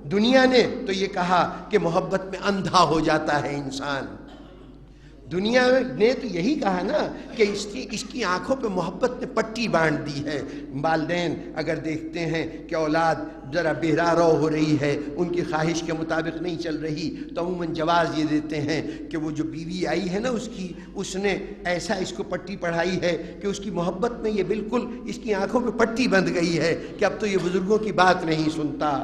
دنیا نے تو یہ کہا کہ محبت میں اندھا ہو جاتا ہے انسان، دنیا نے تو یہی کہا نا کہ اس کی آنکھوں پہ محبت نے پٹی باندھ دی ہے۔ والدین اگر دیکھتے ہیں کہ اولاد ذرا بہرا رو ہو رہی ہے، ان کی خواہش کے مطابق نہیں چل رہی، تو عموماً جواز یہ دیتے ہیں کہ وہ جو بیوی آئی ہے نا اس نے ایسا اس کو پٹی پڑھائی ہے کہ اس کی محبت میں یہ بالکل اس کی آنکھوں پہ پٹی بندھ گئی ہے کہ اب تو یہ بزرگوں کی بات نہیں سنتا۔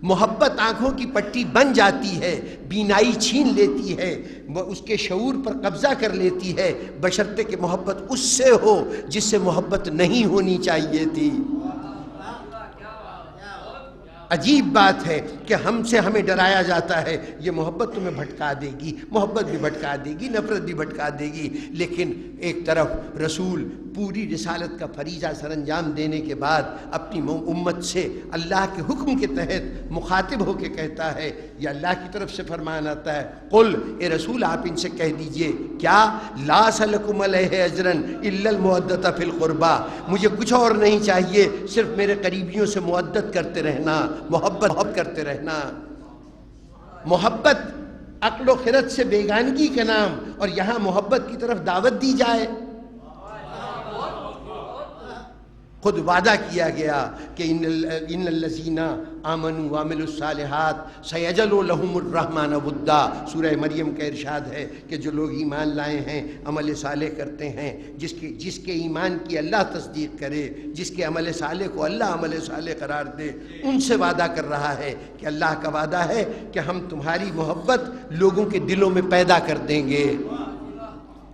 محبت آنکھوں کی پٹی بن جاتی ہے، بینائی چھین لیتی ہے، وہ اس کے شعور پر قبضہ کر لیتی ہے، بشرطے کہ محبت اس سے ہو جس سے محبت نہیں ہونی چاہیے تھی۔ عجیب بات ہے کہ ہمیں ڈرایا جاتا ہے یہ محبت تمہیں بھٹکا دے گی، محبت بھی بھٹکا دے گی، نفرت بھی بھٹکا دے گی، لیکن ایک طرف رسول پوری رسالت کا فریضہ سر انجام دینے کے بعد اپنی امت سے اللہ کے حکم کے تحت مخاطب ہو کے کہتا ہے، یہ اللہ کی طرف سے فرمان آتا ہے، قل اے رسول آپ ان سے کہہ دیجئے کیا لا سلکم علیہ اجرن الا المودۃ فی القربى، مجھے کچھ اور نہیں چاہیے صرف میرے قریبیوں سے مودت کرتے رہنا، محبت کرتے رہنا۔ محبت عقل و خرد سے بیگانگی کا نام، اور یہاں محبت کی طرف دعوت دی جائے۔ خود وعدہ کیا گیا کہ ان الذین آمنوا وعملوا الصالحات سیجعل لهم الرحمن ودا، سورہ مریم کا ارشاد ہے کہ جو لوگ ایمان لائے ہیں، عمل صالح کرتے ہیں، جس کے ایمان کی اللہ تصدیق کرے، جس کے عمل صالح کو اللہ عمل صالح قرار دے، ان سے وعدہ کر رہا ہے کہ اللہ کا وعدہ ہے کہ ہم تمہاری محبت لوگوں کے دلوں میں پیدا کر دیں گے،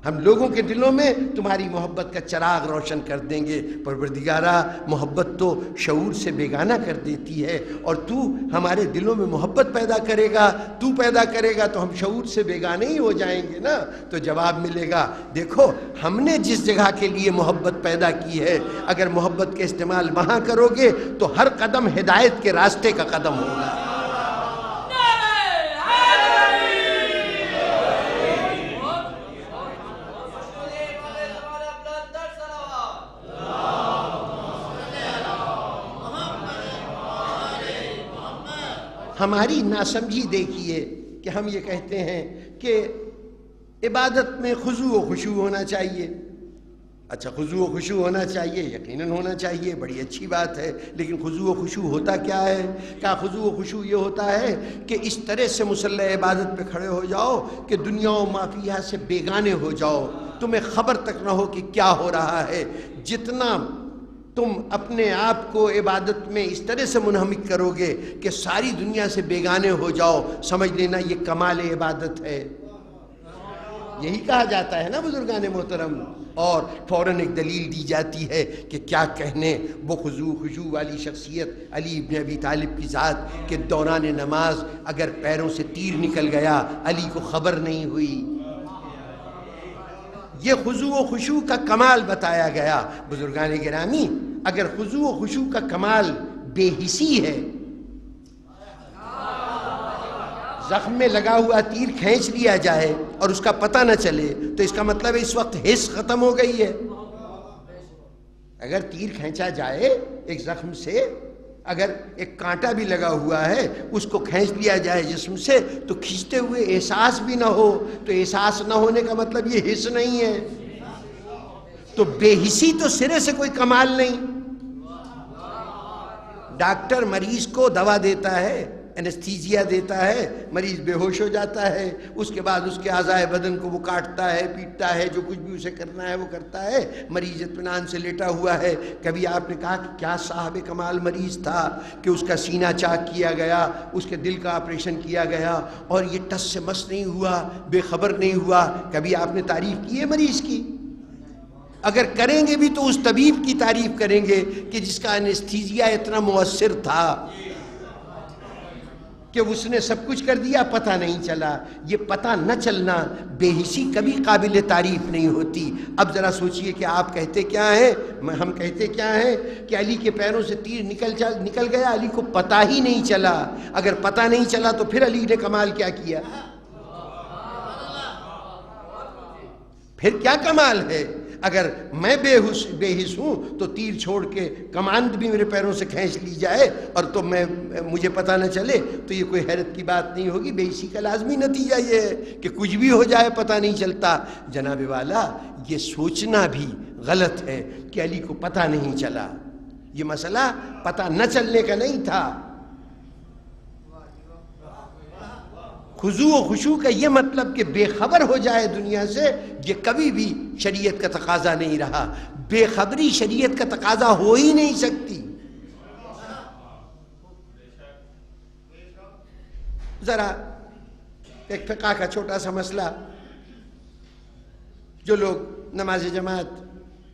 ہم لوگوں کے دلوں میں تمہاری محبت کا چراغ روشن کر دیں گے۔ پروردگارا، محبت تو شعور سے بیگانہ کر دیتی ہے، اور تو ہمارے دلوں میں محبت پیدا کرے گا تو ہم شعور سے بیگانے ہی ہو جائیں گے نا۔ تو جواب ملے گا، دیکھو ہم نے جس جگہ کے لیے محبت پیدا کی ہے، اگر محبت کے استعمال وہاں کرو گے تو ہر قدم ہدایت کے راستے کا قدم ہوگا۔ ہماری ناسمجھی دیکھیے کہ ہم یہ کہتے ہیں کہ عبادت میں خضوع و خشوع ہونا چاہیے۔ اچھا، خضوع و خشوع ہونا چاہیے، یقیناً ہونا چاہیے، بڑی اچھی بات ہے، لیکن خضوع و خشوع ہوتا کیا ہے؟ کیا خضوع و خشوع یہ ہوتا ہے کہ اس طرح سے مسلح عبادت پہ کھڑے ہو جاؤ کہ دنیا و ما فیہا سے بیگانے ہو جاؤ، تمہیں خبر تک نہ ہو کہ کیا ہو رہا ہے؟ جتنا تم اپنے آپ کو عبادت میں اس طرح سے منہمک کرو گے کہ ساری دنیا سے بیگانے ہو جاؤ، سمجھ لینا یہ کمال عبادت ہے۔ یہی کہا جاتا ہے نا بزرگان محترم، اور فوراً ایک دلیل دی جاتی ہے کہ کیا کہنے وہ خضوع خشوع والی شخصیت علی ابن ابی طالب کی ذات کہ دوران نماز اگر پیروں سے تیر نکل گیا علی کو خبر نہیں ہوئی۔ یہ خضوع و خشوع کا کمال بتایا گیا۔ بزرگان گرامی، اگر خضوع و خشوع کا کمال بے حسی ہے، زخم میں لگا ہوا تیر کھینچ لیا جائے اور اس کا پتہ نہ چلے تو اس کا مطلب ہے اس وقت حس ختم ہو گئی ہے۔ اگر تیر کھینچا جائے ایک زخم سے، اگر ایک کانٹا بھی لگا ہوا ہے اس کو کھینچ لیا جائے جسم سے تو کھینچتے ہوئے احساس بھی نہ ہو، تو احساس نہ ہونے کا مطلب یہ حس نہیں ہے، تو بے حسی تو سرے سے کوئی کمال نہیں۔ ڈاکٹر مریض کو دوا دیتا ہے، انستھیزیا دیتا ہے، مریض بے ہوش ہو جاتا ہے، اس کے بعد اس کے اعضائے بدن کو وہ کاٹتا ہے، پیٹتا ہے، جو کچھ بھی اسے کرنا ہے وہ کرتا ہے، مریض اطمینان سے لیٹا ہوا ہے۔ کبھی آپ نے کہا کہ کیا صاحب کمال مریض تھا کہ اس کا سینہ چاک کیا گیا، اس کے دل کا آپریشن کیا گیا اور یہ ٹس سے مس نہیں ہوا، بے خبر نہیں ہوا؟ کبھی آپ نے تعریف کی ہے مریض کی؟ اگر کریں گے بھی تو اس طبیب کی تعریف کریں گے کہ جس کا انستھیزیا اتنا مؤثر تھا۔ کہ اس نے سب کچھ کر دیا، پتہ نہیں چلا۔ یہ پتہ نہ چلنا، بے حسی کبھی قابل تعریف نہیں ہوتی۔ اب ذرا سوچئے کہ آپ کہتے کیا ہیں، ہم کہتے کیا ہیں کہ علی کے پیروں سے تیر نکل گیا، علی کو پتہ ہی نہیں چلا۔ اگر پتہ نہیں چلا تو پھر علی نے کمال کیا کیا؟ پھر کیا کمال ہے؟ اگر میں بے حس ہوں تو تیر چھوڑ کے کمان بھی میرے پیروں سے کھینچ لی جائے اور تو مجھے پتہ نہ چلے، تو یہ کوئی حیرت کی بات نہیں ہوگی۔ بے حسی کا لازمی نتیجہ یہ ہے کہ کچھ بھی ہو جائے پتہ نہیں چلتا۔ جناب والا، یہ سوچنا بھی غلط ہے کہ علی کو پتہ نہیں چلا۔ یہ مسئلہ پتہ نہ چلنے کا نہیں تھا۔ خضوع و خشوع کا یہ مطلب کہ بے خبر ہو جائے دنیا سے، یہ کبھی بھی شریعت کا تقاضا نہیں رہا۔ بے خبری شریعت کا تقاضا ہو ہی نہیں سکتی۔ ذرا ایک فقہ کا چھوٹا سا مسئلہ، جو لوگ نماز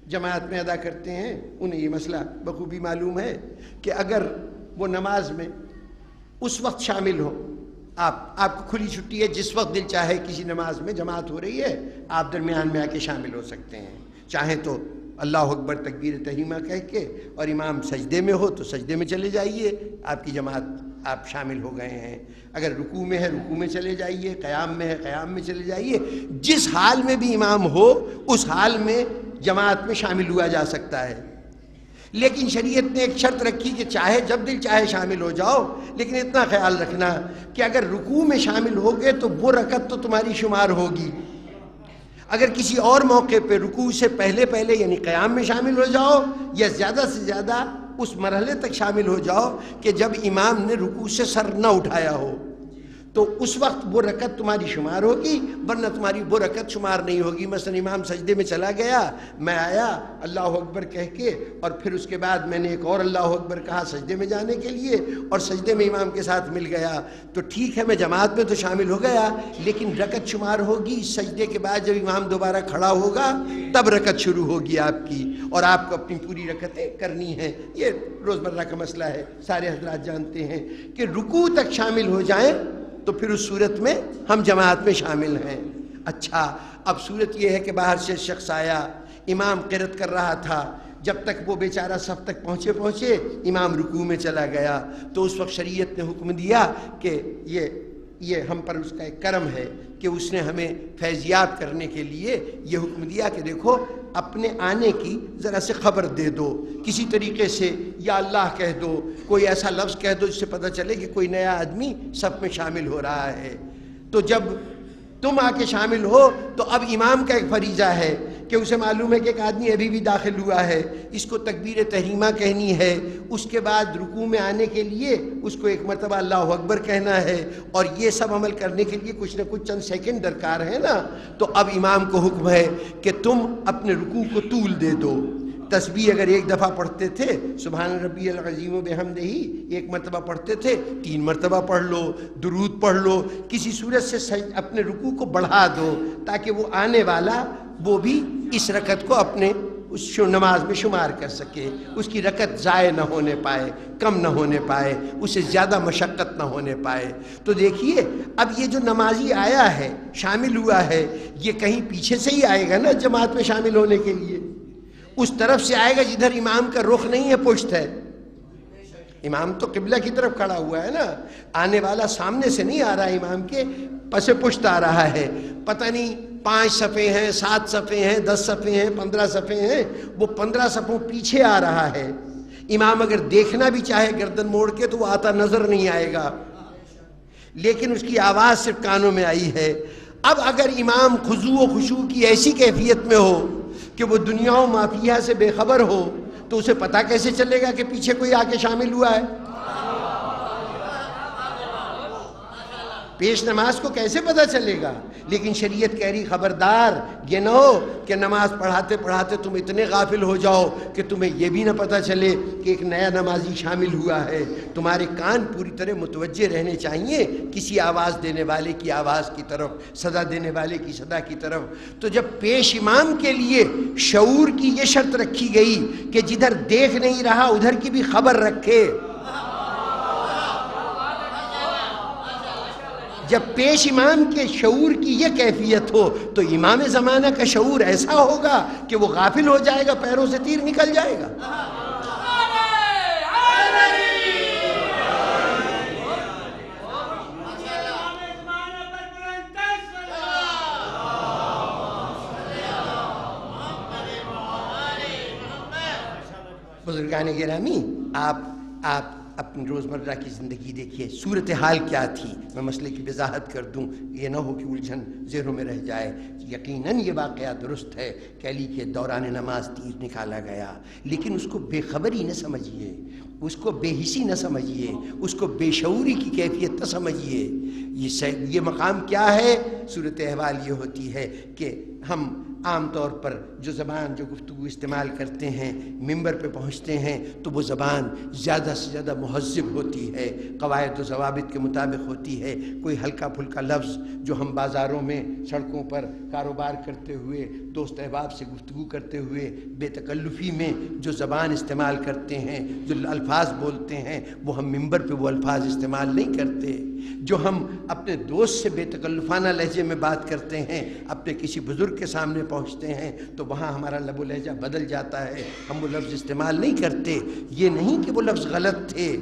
جماعت میں ادا کرتے ہیں انہیں یہ مسئلہ بخوبی معلوم ہے کہ اگر وہ نماز میں اس وقت شامل ہو، آپ کو کھلی چھٹی ہے، جس وقت دل چاہے کسی نماز میں جماعت ہو رہی ہے آپ درمیان میں آ کے شامل ہو سکتے ہیں۔ چاہیں تو اللہ اکبر تکبیر تحریمہ کہہ کے، اور امام سجدے میں ہو تو سجدے میں چلے جائیے، آپ کی جماعت آپ شامل ہو گئے ہیں۔ اگر رکوع میں ہے رکوع میں چلے جائیے، قیام میں ہے قیام میں چلے جائیے۔ جس حال میں بھی امام ہو اس حال میں جماعت میں شامل ہوا جا سکتا ہے۔ لیکن شریعت نے ایک شرط رکھی کہ چاہے جب دل چاہے شامل ہو جاؤ، لیکن اتنا خیال رکھنا کہ اگر رکوع میں شامل ہوگے تو وہ رکعت تو تمہاری شمار ہوگی۔ اگر کسی اور موقع پہ رکوع سے پہلے یعنی قیام میں شامل ہو جاؤ، یا زیادہ سے زیادہ اس مرحلے تک شامل ہو جاؤ کہ جب امام نے رکوع سے سر نہ اٹھایا ہو، تو اس وقت وہ رکعت تمہاری شمار ہوگی، ورنہ تمہاری وہ رکعت شمار نہیں ہوگی۔ مثلا امام سجدے میں چلا گیا، میں آیا اللہ اکبر کہہ کے، اور پھر اس کے بعد میں نے ایک اور اللہ اکبر کہا سجدے میں جانے کے لیے، اور سجدے میں امام کے ساتھ مل گیا، تو ٹھیک ہے میں جماعت میں تو شامل ہو گیا، لیکن رکعت شمار ہوگی سجدے کے بعد جب امام دوبارہ کھڑا ہوگا تب رکعت شروع ہوگی آپ کی، اور آپ کو اپنی پوری رکعتیں کرنی ہیں۔ یہ روزمرہ کا مسئلہ ہے، سارے حضرات جانتے ہیں کہ رکوع تک شامل ہو جائیں تو پھر اس صورت میں ہم جماعت میں شامل ہیں۔ اچھا، اب صورت یہ ہے کہ باہر سے شخص آیا، امام قرأت کر رہا تھا، جب تک وہ بیچارہ صف تک پہنچے امام رکوع میں چلا گیا، تو اس وقت شریعت نے حکم دیا کہ یہ ہم پر اس کا ایک کرم ہے کہ اس نے ہمیں فیضیاب کرنے کے لیے یہ حکم دیا کہ دیکھو اپنے آنے کی ذرا سے خبر دے دو، کسی طریقے سے یا اللہ کہہ دو، کوئی ایسا لفظ کہہ دو جس سے پتہ چلے کہ کوئی نیا آدمی صف میں شامل ہو رہا ہے۔ تو جب تم آ کے شامل ہو تو اب امام کا ایک فریضہ ہے کہ اسے معلوم ہے کہ ایک آدمی ابھی بھی داخل ہوا ہے، اس کو تکبیر تحریمہ کہنی ہے، اس کے بعد رکوع میں آنے کے لیے اس کو ایک مرتبہ اللہ اکبر کہنا ہے، اور یہ سب عمل کرنے کے لیے کچھ نہ کچھ چند سیکنڈ درکار ہے نا۔ تو اب امام کو حکم ہے کہ تم اپنے رکوع کو طول دے دو۔ تسبیح اگر ایک دفعہ پڑھتے تھے سبحان ربی العظیم و بحمدہ ایک مرتبہ پڑھتے تھے، 3 مرتبہ پڑھ لو، درود پڑھ لو، کسی صورت سے اپنے رکوع کو بڑھا دو تاکہ وہ آنے والا وہ بھی اس رکعت کو اپنے اس نماز میں شمار کر سکے، اس کی رکعت ضائع نہ ہونے پائے، کم نہ ہونے پائے، اسے زیادہ مشقت نہ ہونے پائے۔ تو دیکھیے اب یہ جو نمازی آیا ہے شامل ہوا ہے، یہ کہیں پیچھے سے ہی آئے گا نا جماعت میں شامل ہونے کے لیے، اس طرف سے آئے گا جدھر امام کا رخ نہیں ہے، پشت ہے۔ امام تو قبلہ کی طرف کھڑا ہوا ہے نا، آنے والا سامنے سے نہیں آ رہا ہے، امام کے پس پشت آ رہا ہے۔ پتہ نہیں 5 صفیں ہیں، 7 صفیں ہیں، 10 صفیں ہیں، 15 صفیں ہیں، وہ 15 صفوں پیچھے آ رہا ہے۔ امام اگر دیکھنا بھی چاہے گردن موڑ کے تو وہ آتا نظر نہیں آئے گا، لیکن اس کی آواز صرف کانوں میں آئی ہے۔ اب اگر امام خضوع و خشوع کی ایسی کیفیت میں ہو کہ وہ دنیا و مافیہ سے بے خبر ہو، تو اسے پتہ کیسے چلے گا کہ پیچھے کوئی آ کے شامل ہوا ہے؟ پیش نماز کو کیسے پتہ چلے گا؟ لیکن شریعت کہہ رہی خبردار یہ نہ ہو کہ نماز پڑھاتے پڑھاتے تم اتنے غافل ہو جاؤ کہ تمہیں یہ بھی نہ پتہ چلے کہ ایک نیا نمازی شامل ہوا ہے۔ تمہارے کان پوری طرح متوجہ رہنے چاہیے کسی آواز دینے والے کی آواز کی طرف، صدا دینے والے کی صدا کی طرف۔ تو جب پیش امام کے لیے شعور کی یہ شرط رکھی گئی کہ جدھر دیکھ نہیں رہا ادھر کی بھی خبر رکھے، جب پیش امام کے شعور کی یہ کیفیت ہو تو امام زمانہ کا شعور ایسا ہوگا کہ وہ غافل ہو جائے گا، پیروں سے تیر نکل جائے گا۔ بزرگان گرامی، آپ اپنی روزمرہ کی زندگی دیکھیے، صورتحال کیا تھی؟ میں مسئلے کی وضاحت کر دوں، یہ نہ ہو کہ الجھن ذہنوں میں رہ جائے۔ یقیناً یہ واقعہ درست ہے کہ علی کے دوران نماز تیر نکالا گیا، لیکن اس کو بے خبری نہ سمجھیے، اس کو بے حسی نہ سمجھیے، اس کو بے شعوری کی کیفیت نہ سمجھیے۔ یہ مقام کیا ہے؟ صورت احوال یہ ہوتی ہے کہ ہم عام طور پر جو زبان، جو گفتگو استعمال کرتے ہیں، ممبر پہ پہنچتے ہیں تو وہ زبان زیادہ سے زیادہ مہذب ہوتی ہے، قواعد و ضوابط کے مطابق ہوتی ہے۔ کوئی ہلکا پھلکا لفظ جو ہم بازاروں میں، سڑکوں پر کاروبار کرتے ہوئے، دوست احباب سے گفتگو کرتے ہوئے بے تکلفی میں جو زبان استعمال کرتے ہیں، جو الفاظ بولتے ہیں، وہ ہم ممبر پہ وہ الفاظ استعمال نہیں کرتے۔ جو ہم اپنے دوست سے بے تکلفانہ لہجے میں بات کرتے ہیں، اپنے کسی بزرگ کے سامنے پہنچتے ہیں تو وہاں ہمارا لب و لہجہ بدل جاتا ہے، ہم وہ لفظ استعمال نہیں کرتے۔ یہ نہیں کہ وہ لفظ غلط تھے،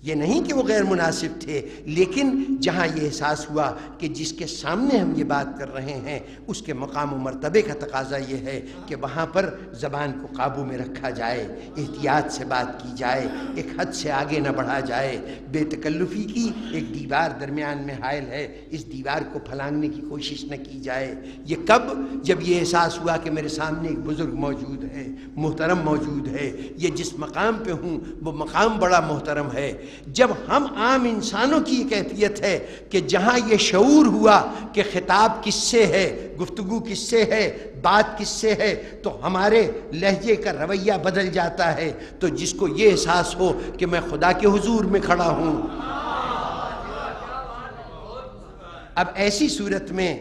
یہ نہیں کہ وہ غیر مناسب تھے، لیکن جہاں یہ احساس ہوا کہ جس کے سامنے ہم یہ بات کر رہے ہیں اس کے مقام و مرتبے کا تقاضا یہ ہے کہ وہاں پر زبان کو قابو میں رکھا جائے، احتیاط سے بات کی جائے، ایک حد سے آگے نہ بڑھا جائے، بے تکلفی کی ایک دیوار درمیان میں حائل ہے، اس دیوار کو پھلانگنے کی کوشش نہ کی جائے۔ یہ کب؟ جب یہ احساس ہوا کہ میرے سامنے ایک بزرگ موجود ہے، محترم موجود ہے، یہ جس مقام پہ ہوں وہ مقام بڑا محترم ہے۔ جب ہم عام انسانوں کی یہ کیفیت ہے کہ جہاں یہ شعور ہوا کہ خطاب کس سے ہے، گفتگو کس سے ہے، بات کس سے ہے، تو ہمارے لہجے کا رویہ بدل جاتا ہے۔ تو جس کو یہ احساس ہو کہ میں خدا کے حضور میں کھڑا ہوں، اب ایسی صورت میں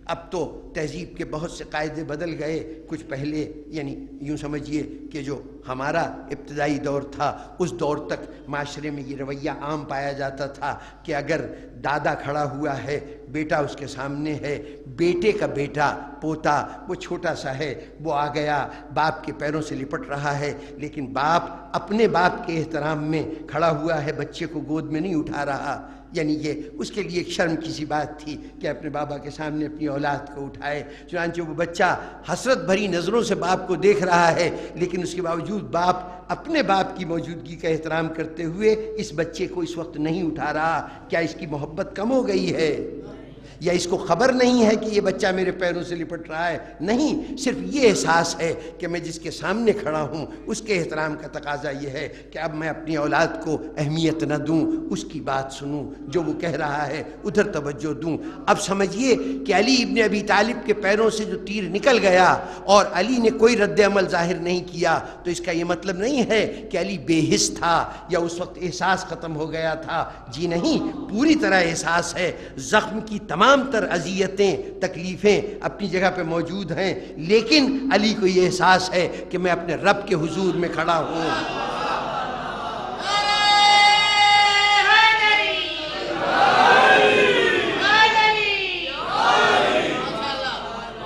اب تو تہذیب کے بہت سے قاعدے بدل گئے۔ کچھ پہلے، یعنی یوں سمجھیے کہ جو ہمارا ابتدائی دور تھا اس دور تک معاشرے میں یہ رویہ عام پایا جاتا تھا کہ اگر دادا کھڑا ہوا ہے، بیٹا اس کے سامنے ہے، بیٹے کا بیٹا، پوتا، وہ چھوٹا سا ہے، وہ آ گیا، باپ کے پیروں سے لپٹ رہا ہے، لیکن باپ اپنے باپ کے احترام میں کھڑا ہوا ہے، بچے کو گود میں نہیں اٹھا رہا۔ یعنی یہ اس کے لیے ایک شرم کی سی بات تھی کہ اپنے بابا کے سامنے اپنی اولاد کو اٹھائے۔ چنانچہ وہ بچہ حسرت بھری نظروں سے باپ کو دیکھ رہا ہے، لیکن اس کے باوجود باپ اپنے باپ کی موجودگی کا احترام کرتے ہوئے اس بچے کو اس وقت نہیں اٹھا رہا۔ کیا اس کی محبت کم ہو گئی ہے؟ یا اس کو خبر نہیں ہے کہ یہ بچہ میرے پیروں سے لپٹ رہا ہے؟ نہیں، صرف یہ احساس ہے کہ میں جس کے سامنے کھڑا ہوں اس کے احترام کا تقاضا یہ ہے کہ اب میں اپنی اولاد کو اہمیت نہ دوں، اس کی بات سنوں، جو وہ کہہ رہا ہے ادھر توجہ دوں۔ اب سمجھیے کہ علی ابن ابی طالب کے پیروں سے جو تیر نکل گیا اور علی نے کوئی رد عمل ظاہر نہیں کیا، تو اس کا یہ مطلب نہیں ہے کہ علی بے حس تھا یا اس وقت احساس ختم ہو گیا تھا۔ جی نہیں، پوری طرح احساس ہے۔ زخم کی تمام تر اذیتیں، تکلیفیں اپنی جگہ پہ موجود ہیں، لیکن علی کو یہ احساس ہے کہ میں اپنے رب کے حضور میں کھڑا ہوں۔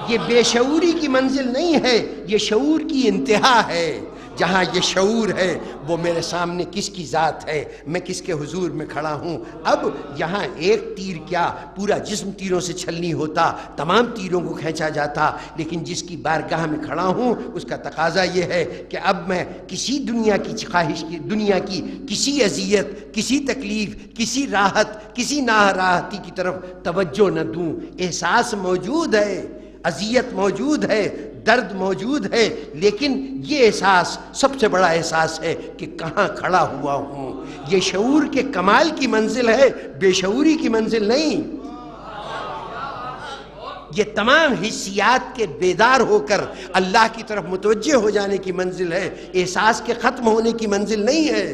یہ بے شعوری کی منزل نہیں ہے، یہ شعور کی انتہا ہے۔ جہاں یہ شعور ہے وہ میرے سامنے کس کی ذات ہے، میں کس کے حضور میں کھڑا ہوں۔ اب یہاں ایک تیر کیا، پورا جسم تیروں سے چھلنی ہوتا، تمام تیروں کو کھینچا جاتا، لیکن جس کی بارگاہ میں کھڑا ہوں اس کا تقاضا یہ ہے کہ اب میں کسی دنیا کی خواہش کی، دنیا کی کسی اذیت، کسی تکلیف، کسی راحت، کسی ناراحتی کی طرف توجہ نہ دوں۔ احساس موجود ہے، اذیت موجود ہے، درد موجود ہے، لیکن یہ احساس سب سے بڑا احساس ہے کہ کہاں کھڑا ہوا ہوں۔ یہ شعور کے کمال کی منزل ہے، بے شعوری کی منزل نہیں۔ یہ تمام حسیات کے بیدار ہو کر اللہ کی طرف متوجہ ہو جانے کی منزل ہے، احساس کے ختم ہونے کی منزل نہیں ہے۔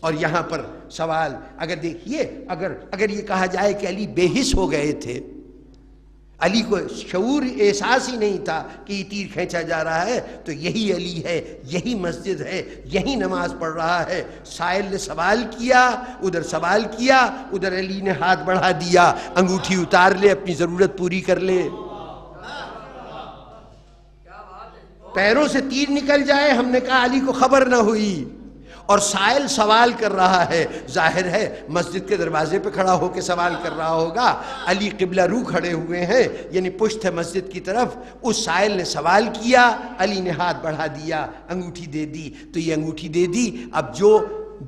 اور یہاں پر سوال، اگر دیکھیے، اگر یہ کہا جائے کہ علی بے حس ہو گئے تھے علی کو شعور احساس ہی نہیں تھا کہ یہ تیر کھینچا جا رہا ہے تو یہی علی ہے، یہی مسجد ہے، یہی نماز پڑھ رہا ہے۔ سائل نے سوال کیا، ادھر علی نے ہاتھ بڑھا دیا، انگوٹھی اتار لے، اپنی ضرورت پوری کر لے۔ پیروں سے تیر نکل جائے، ہم نے کہا علی کو خبر نہ ہوئی، اور سائل سوال کر رہا ہے، ظاہر ہے مسجد کے دروازے پہ کھڑا ہو کے سوال کر رہا ہوگا، علی قبلہ رو کھڑے ہوئے ہیں، یعنی پشت ہے مسجد کی طرف۔ اس سائل نے سوال کیا، علی نے ہاتھ بڑھا دیا، انگوٹھی دے دی، تو یہ انگوٹھی دے دی۔ اب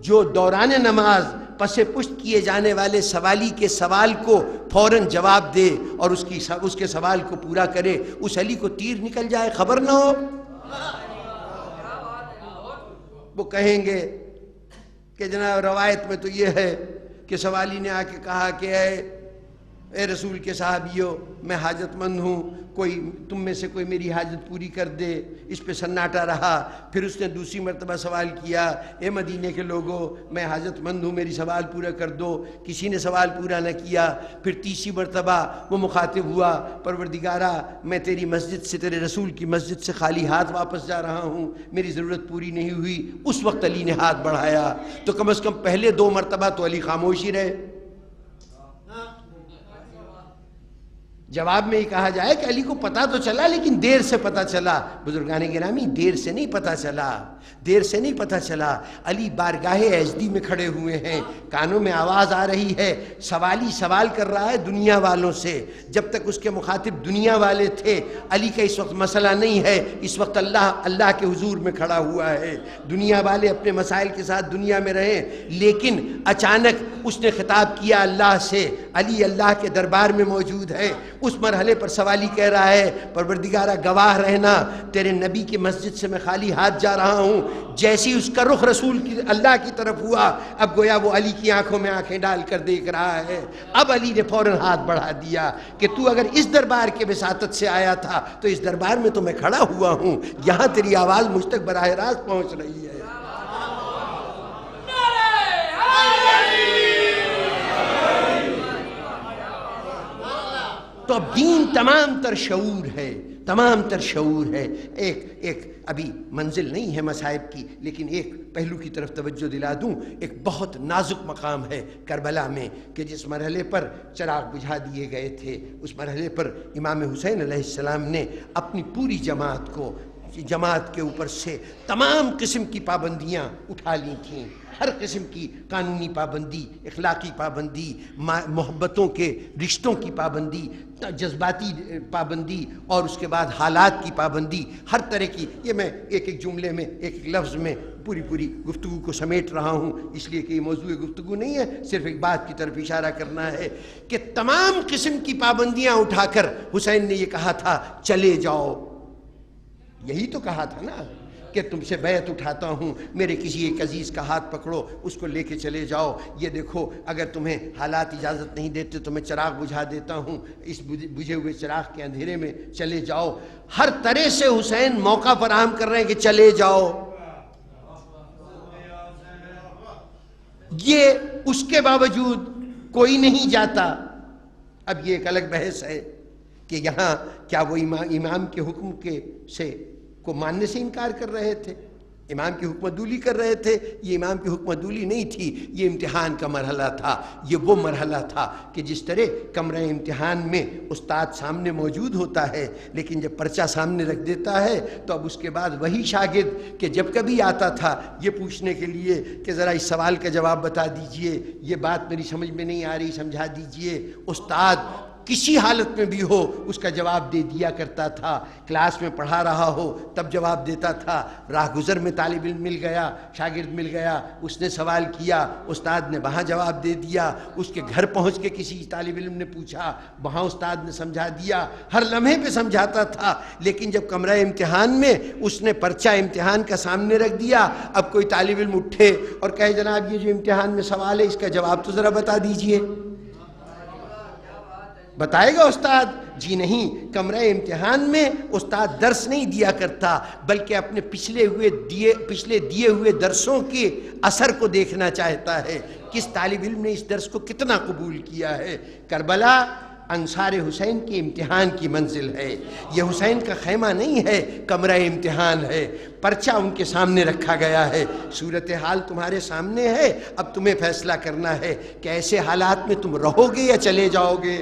جو دوران نماز پس پشت کیے جانے والے سوالی کے سوال کو فوراً جواب دے اور اس کے سوال کو پورا کرے، اس علی کو تیر نکل جائے خبر نہ ہو، وہ کہیں گے کہ جناب روایت میں تو یہ ہے کہ سوالی نے آ کے کہا کہ اے رسول کے صحابیوں، میں حاجت مند ہوں، تم میں سے کوئی میری حاجت پوری کر دے۔ اس پہ سناٹا رہا۔ پھر اس نے دوسری مرتبہ سوال کیا، اے مدینے کے لوگوں، میں حاجت مند ہوں، میری سوال پورا کر دو۔ کسی نے سوال پورا نہ کیا۔ پھر تیسری مرتبہ وہ مخاطب ہوا، پروردگارا، میں تیری مسجد سے، تیرے رسول کی مسجد سے خالی ہاتھ واپس جا رہا ہوں، میری ضرورت پوری نہیں ہوئی۔ اس وقت علی نے ہاتھ بڑھایا، تو کم از کم پہلے 2 مرتبہ تو علی خاموش ہی رہے۔ جواب میں یہ کہا جائے کہ علی کو پتہ تو چلا، لیکن دیر سے پتہ چلا۔ بزرگان گرامی، دیر سے نہیں پتہ چلا، علی بارگاہ ایزدی میں کھڑے ہوئے ہیں، کانوں میں آواز آ رہی ہے، سوالی سوال کر رہا ہے دنیا والوں سے۔ جب تک اس کے مخاطب دنیا والے تھے، علی کا اس وقت مسئلہ نہیں ہے، اس وقت اللہ کے حضور میں کھڑا ہوا ہے۔ دنیا والے اپنے مسائل کے ساتھ دنیا میں رہیں، لیکن اچانک اس نے خطاب کیا اللہ سے۔ علی اللہ کے دربار میں موجود ہے۔ اس مرحلے پر سوالی کہہ رہا ہے، پروردگارہ گواہ رہنا، تیرے نبی کی مسجد سے میں خالی ہاتھ جا رہا ہوں۔ جیسی اس کا رخ رسول کی اللہ کی طرف ہوا، اب گویا وہ علی کی آنکھوں میں آنکھیں ڈال کر دیکھ رہا ہے۔ اب علی نے فوراً ہاتھ بڑھا دیا کہ تو اگر اس دربار کے وساطت سے آیا تھا تو اس دربار میں تو میں کھڑا ہوا ہوں، یہاں تیری آواز مجھ تک براہ راست پہنچ رہی ہے۔ تو اب دین تمام تر شعور ہے۔ ایک ابھی منزل نہیں ہے مصائب کی، لیکن ایک پہلو کی طرف توجہ دلا دوں۔ ایک بہت نازک مقام ہے کربلا میں کہ جس مرحلے پر چراغ بجھا دیے گئے تھے، اس مرحلے پر امام حسین علیہ السلام نے اپنی پوری جماعت کے اوپر سے تمام قسم کی پابندیاں اٹھا لی تھیں، ہر قسم کی قانونی پابندی، اخلاقی پابندی، محبتوں کے رشتوں کی پابندی، جذباتی پابندی، اور اس کے بعد حالات کی پابندی، ہر طرح کی۔ یہ میں ایک جملے میں، ایک لفظ میں پوری گفتگو کو سمیٹ رہا ہوں، اس لیے کہ یہ موضوع گفتگو نہیں ہے، صرف ایک بات کی طرف اشارہ کرنا ہے کہ تمام قسم کی پابندیاں اٹھا کر حسین نے یہ کہا تھا چلے جاؤ۔ یہی تو کہا تھا نا کہ تم سے بیعت اٹھاتا ہوں، میرے کسی ایک عزیز کا ہاتھ پکڑو، اس کو لے کے چلے جاؤ۔ یہ دیکھو اگر تمہیں حالات اجازت نہیں دیتے تو میں چراغ بجھا دیتا ہوں، اس بجھے ہوئے چراغ کے اندھیرے میں چلے جاؤ۔ ہر طرح سے حسین موقع فراہم کر رہے ہیں کہ چلے جاؤ۔ یہ اس کے باوجود کوئی نہیں جاتا۔ اب یہ ایک الگ بحث ہے کہ یہاں کیا وہ امام کے حکم کو ماننے سے انکار کر رہے تھے، امام کی حکم عدولی کر رہے تھے؟ یہ امام کی حکم عدولی نہیں تھی، یہ امتحان کا مرحلہ تھا۔ یہ وہ مرحلہ تھا کہ جس طرح کمرہ امتحان میں استاد سامنے موجود ہوتا ہے، لیکن جب پرچہ سامنے رکھ دیتا ہے تو اب اس کے بعد وہی شاگرد کہ جب کبھی آتا تھا یہ پوچھنے کے لیے کہ ذرا اس سوال کا جواب بتا دیجئے، یہ بات میری سمجھ میں نہیں آ رہی، سمجھا دیجئے، استاد کسی حالت میں بھی ہو اس کا جواب دے دیا کرتا تھا۔ کلاس میں پڑھا رہا ہو تب جواب دیتا تھا، راہ گزر میں طالب علم مل گیا، شاگرد مل گیا، اس نے سوال کیا، استاد نے وہاں جواب دے دیا، اس کے گھر پہنچ کے کسی طالب علم نے پوچھا، وہاں استاد نے سمجھا دیا، ہر لمحے پہ سمجھاتا تھا۔ لیکن جب کمرہ امتحان میں اس نے پرچہ امتحان کا سامنے رکھ دیا، اب کوئی طالب علم اٹھے اور کہے جناب یہ جو امتحان میں سوال ہے اس کا جواب تو ذرا بتا دیجئے، بتائے گا استاد؟ جی نہیں۔ کمرہ امتحان میں استاد درس نہیں دیا کرتا، بلکہ اپنے پچھلے دیے ہوئے درسوں کے اثر کو دیکھنا چاہتا ہے، کس طالب علم نے اس درس کو کتنا قبول کیا ہے۔ کربلا انصار حسین کے امتحان کی منزل ہے، یہ حسین کا خیمہ نہیں ہے، کمرہ امتحان ہے، پرچہ ان کے سامنے رکھا گیا ہے، صورتحال تمہارے سامنے ہے، اب تمہیں فیصلہ کرنا ہے کہ ایسے حالات میں تم رہو گے یا چلے جاؤ گے،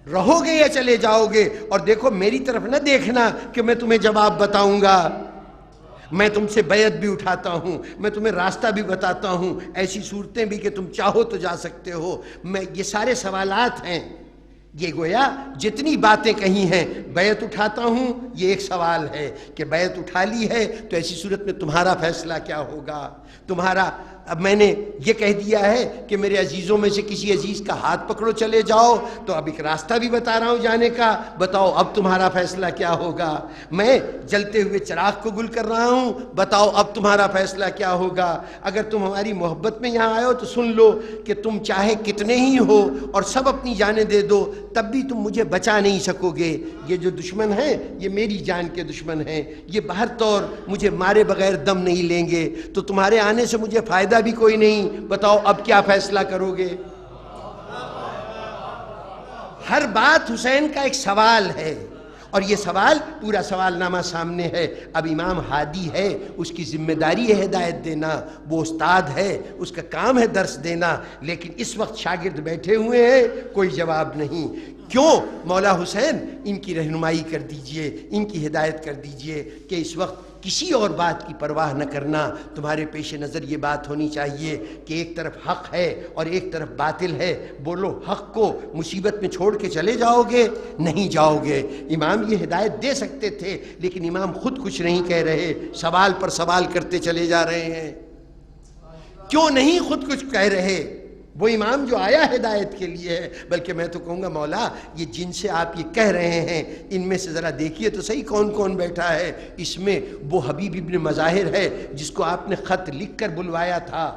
رہو گے یا چلے جاؤ گے۔ اور دیکھو میری طرف نہ دیکھنا کہ میں تمہیں جواب بتاؤں گا، میں تم سے بیعت بھی اٹھاتا ہوں، میں تمہیں راستہ بھی بتاتا ہوں، ایسی صورتیں بھی کہ تم چاہو تو جا سکتے ہو، میں یہ سارے سوالات ہیں، یہ گویا جتنی باتیں کہی ہیں بیعت اٹھاتا ہوں، یہ ایک سوال ہے کہ بیعت اٹھا لی ہے تو ایسی صورت میں تمہارا فیصلہ کیا ہوگا، تمہارا اب میں نے یہ کہہ دیا ہے کہ میرے عزیزوں میں سے کسی عزیز کا ہاتھ پکڑو چلے جاؤ، تو اب ایک راستہ بھی بتا رہا ہوں جانے کا، بتاؤ اب تمہارا فیصلہ کیا ہوگا، میں جلتے ہوئے چراغ کو گل کر رہا ہوں، بتاؤ اب تمہارا فیصلہ کیا ہوگا۔ اگر تم ہماری محبت میں یہاں آئے ہو تو سن لو کہ تم چاہے کتنے ہی ہو اور سب اپنی جانیں دے دو، تب بھی تم مجھے بچا نہیں سکو گے، یہ جو دشمن ہیں یہ میری جان کے دشمن ہیں، یہ بہر طور مجھے مارے بغیر دم نہیں لیں گے، تو تمہارے آنے سے مجھے فائدہ بھی کوئی نہیں، بتاؤ اب کیا فیصلہ کرو گے۔ ہر بات حسین کا ایک سوال ہے، اور یہ سوال پورا سوال نامہ سامنے ہے۔ اب امام ہادی ہے، اس کی ذمہ داری ہے ہدایت دینا، وہ استاد ہے، اس کا کام ہے درس دینا، لیکن اس وقت شاگرد بیٹھے ہوئے ہیں، کوئی جواب نہیں۔ کیوں؟ مولا حسین ان کی رہنمائی کر دیجئے، ان کی ہدایت کر دیجئے کہ اس وقت کسی اور بات کی پرواہ نہ کرنا، تمہارے پیش نظر یہ بات ہونی چاہیے کہ ایک طرف حق ہے اور ایک طرف باطل ہے، بولو حق کو مصیبت میں چھوڑ کے چلے جاؤ گے؟ نہیں جاؤ گے۔ امام یہ ہدایت دے سکتے تھے، لیکن امام خود کچھ نہیں کہہ رہے، سوال پر سوال کرتے چلے جا رہے ہیں۔ کیوں نہیں خود کچھ کہہ رہے؟ وہ امام جو آیا ہدایت کے لیے ہے، بلکہ میں تو کہوں گا مولا یہ جن سے آپ یہ کہہ رہے ہیں ان میں سے ذرا دیکھیے تو صحیح کون کون بیٹھا ہے۔ اس میں وہ حبیب ابن مظاہر ہے جس کو آپ نے خط لکھ کر بلوایا تھا،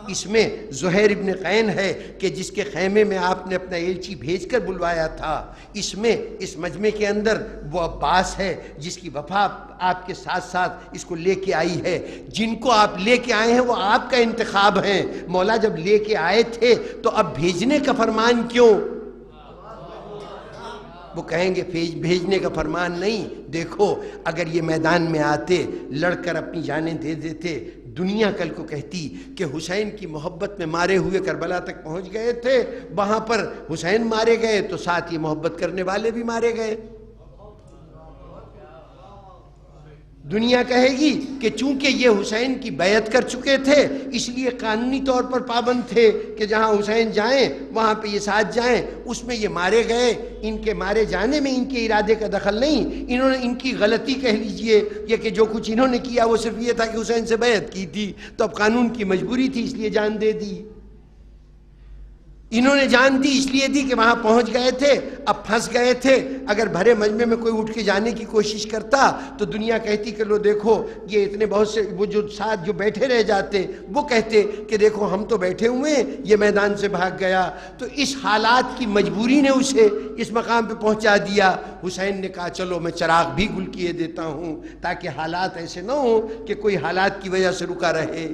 اس میں زہیر ابن قین ہے کہ جس کے خیمے میں آپ نے اپنا ایلچی بھیج کر بلوایا تھا، اس میں اس مجمع کے اندر وہ عباس ہے جس کی وفا آپ کے ساتھ ساتھ اس کو لے کے آئی ہے۔ جن کو آپ لے کے آئے ہیں وہ آپ کا انتخاب ہیں، مولا جب لے کے آئے تھے تو اب بھیجنے کا فرمان کیوں؟ وہ کہیں گے بھیجنے کا فرمان نہیں، دیکھو اگر یہ میدان میں آتے، لڑ کر اپنی جانیں دے دیتے، دنیا کل کو کہتی کہ حسین کی محبت میں مارے ہوئے کربلا تک پہنچ گئے تھے، وہاں پر حسین مارے گئے تو ساتھ یہ محبت کرنے والے بھی مارے گئے۔ دنیا کہے گی کہ چونکہ یہ حسین کی بیعت کر چکے تھے اس لیے قانونی طور پر پابند تھے کہ جہاں حسین جائیں وہاں پہ یہ ساتھ جائیں، اس میں یہ مارے گئے، ان کے مارے جانے میں ان کے ارادے کا دخل نہیں، انہوں نے ان کی غلطی کہہ لیجئے، یہ کہ جو کچھ انہوں نے کیا وہ صرف یہ تھا کہ حسین سے بیعت کی تھی تو اب قانون کی مجبوری تھی اس لیے جان دے دی۔ انہوں نے جان دی اس لیے دی کہ وہاں پہنچ گئے تھے، اب پھنس گئے تھے، اگر بھرے مجمع میں کوئی اٹھ کے جانے کی کوشش کرتا تو دنیا کہتی کہ لو دیکھو یہ اتنے بہت سے وہ جو ساتھ جو بیٹھے رہ جاتے وہ کہتے کہ دیکھو ہم تو بیٹھے ہوئے ہیں، یہ میدان سے بھاگ گیا، تو اس حالات کی مجبوری نے اسے اس مقام پہ پہنچا دیا۔ حسین نے کہا چلو میں چراغ بھی گل کیے دیتا ہوں تاکہ حالات ایسے نہ ہوں کہ کوئی حالات کی وجہ سے رکا رہے۔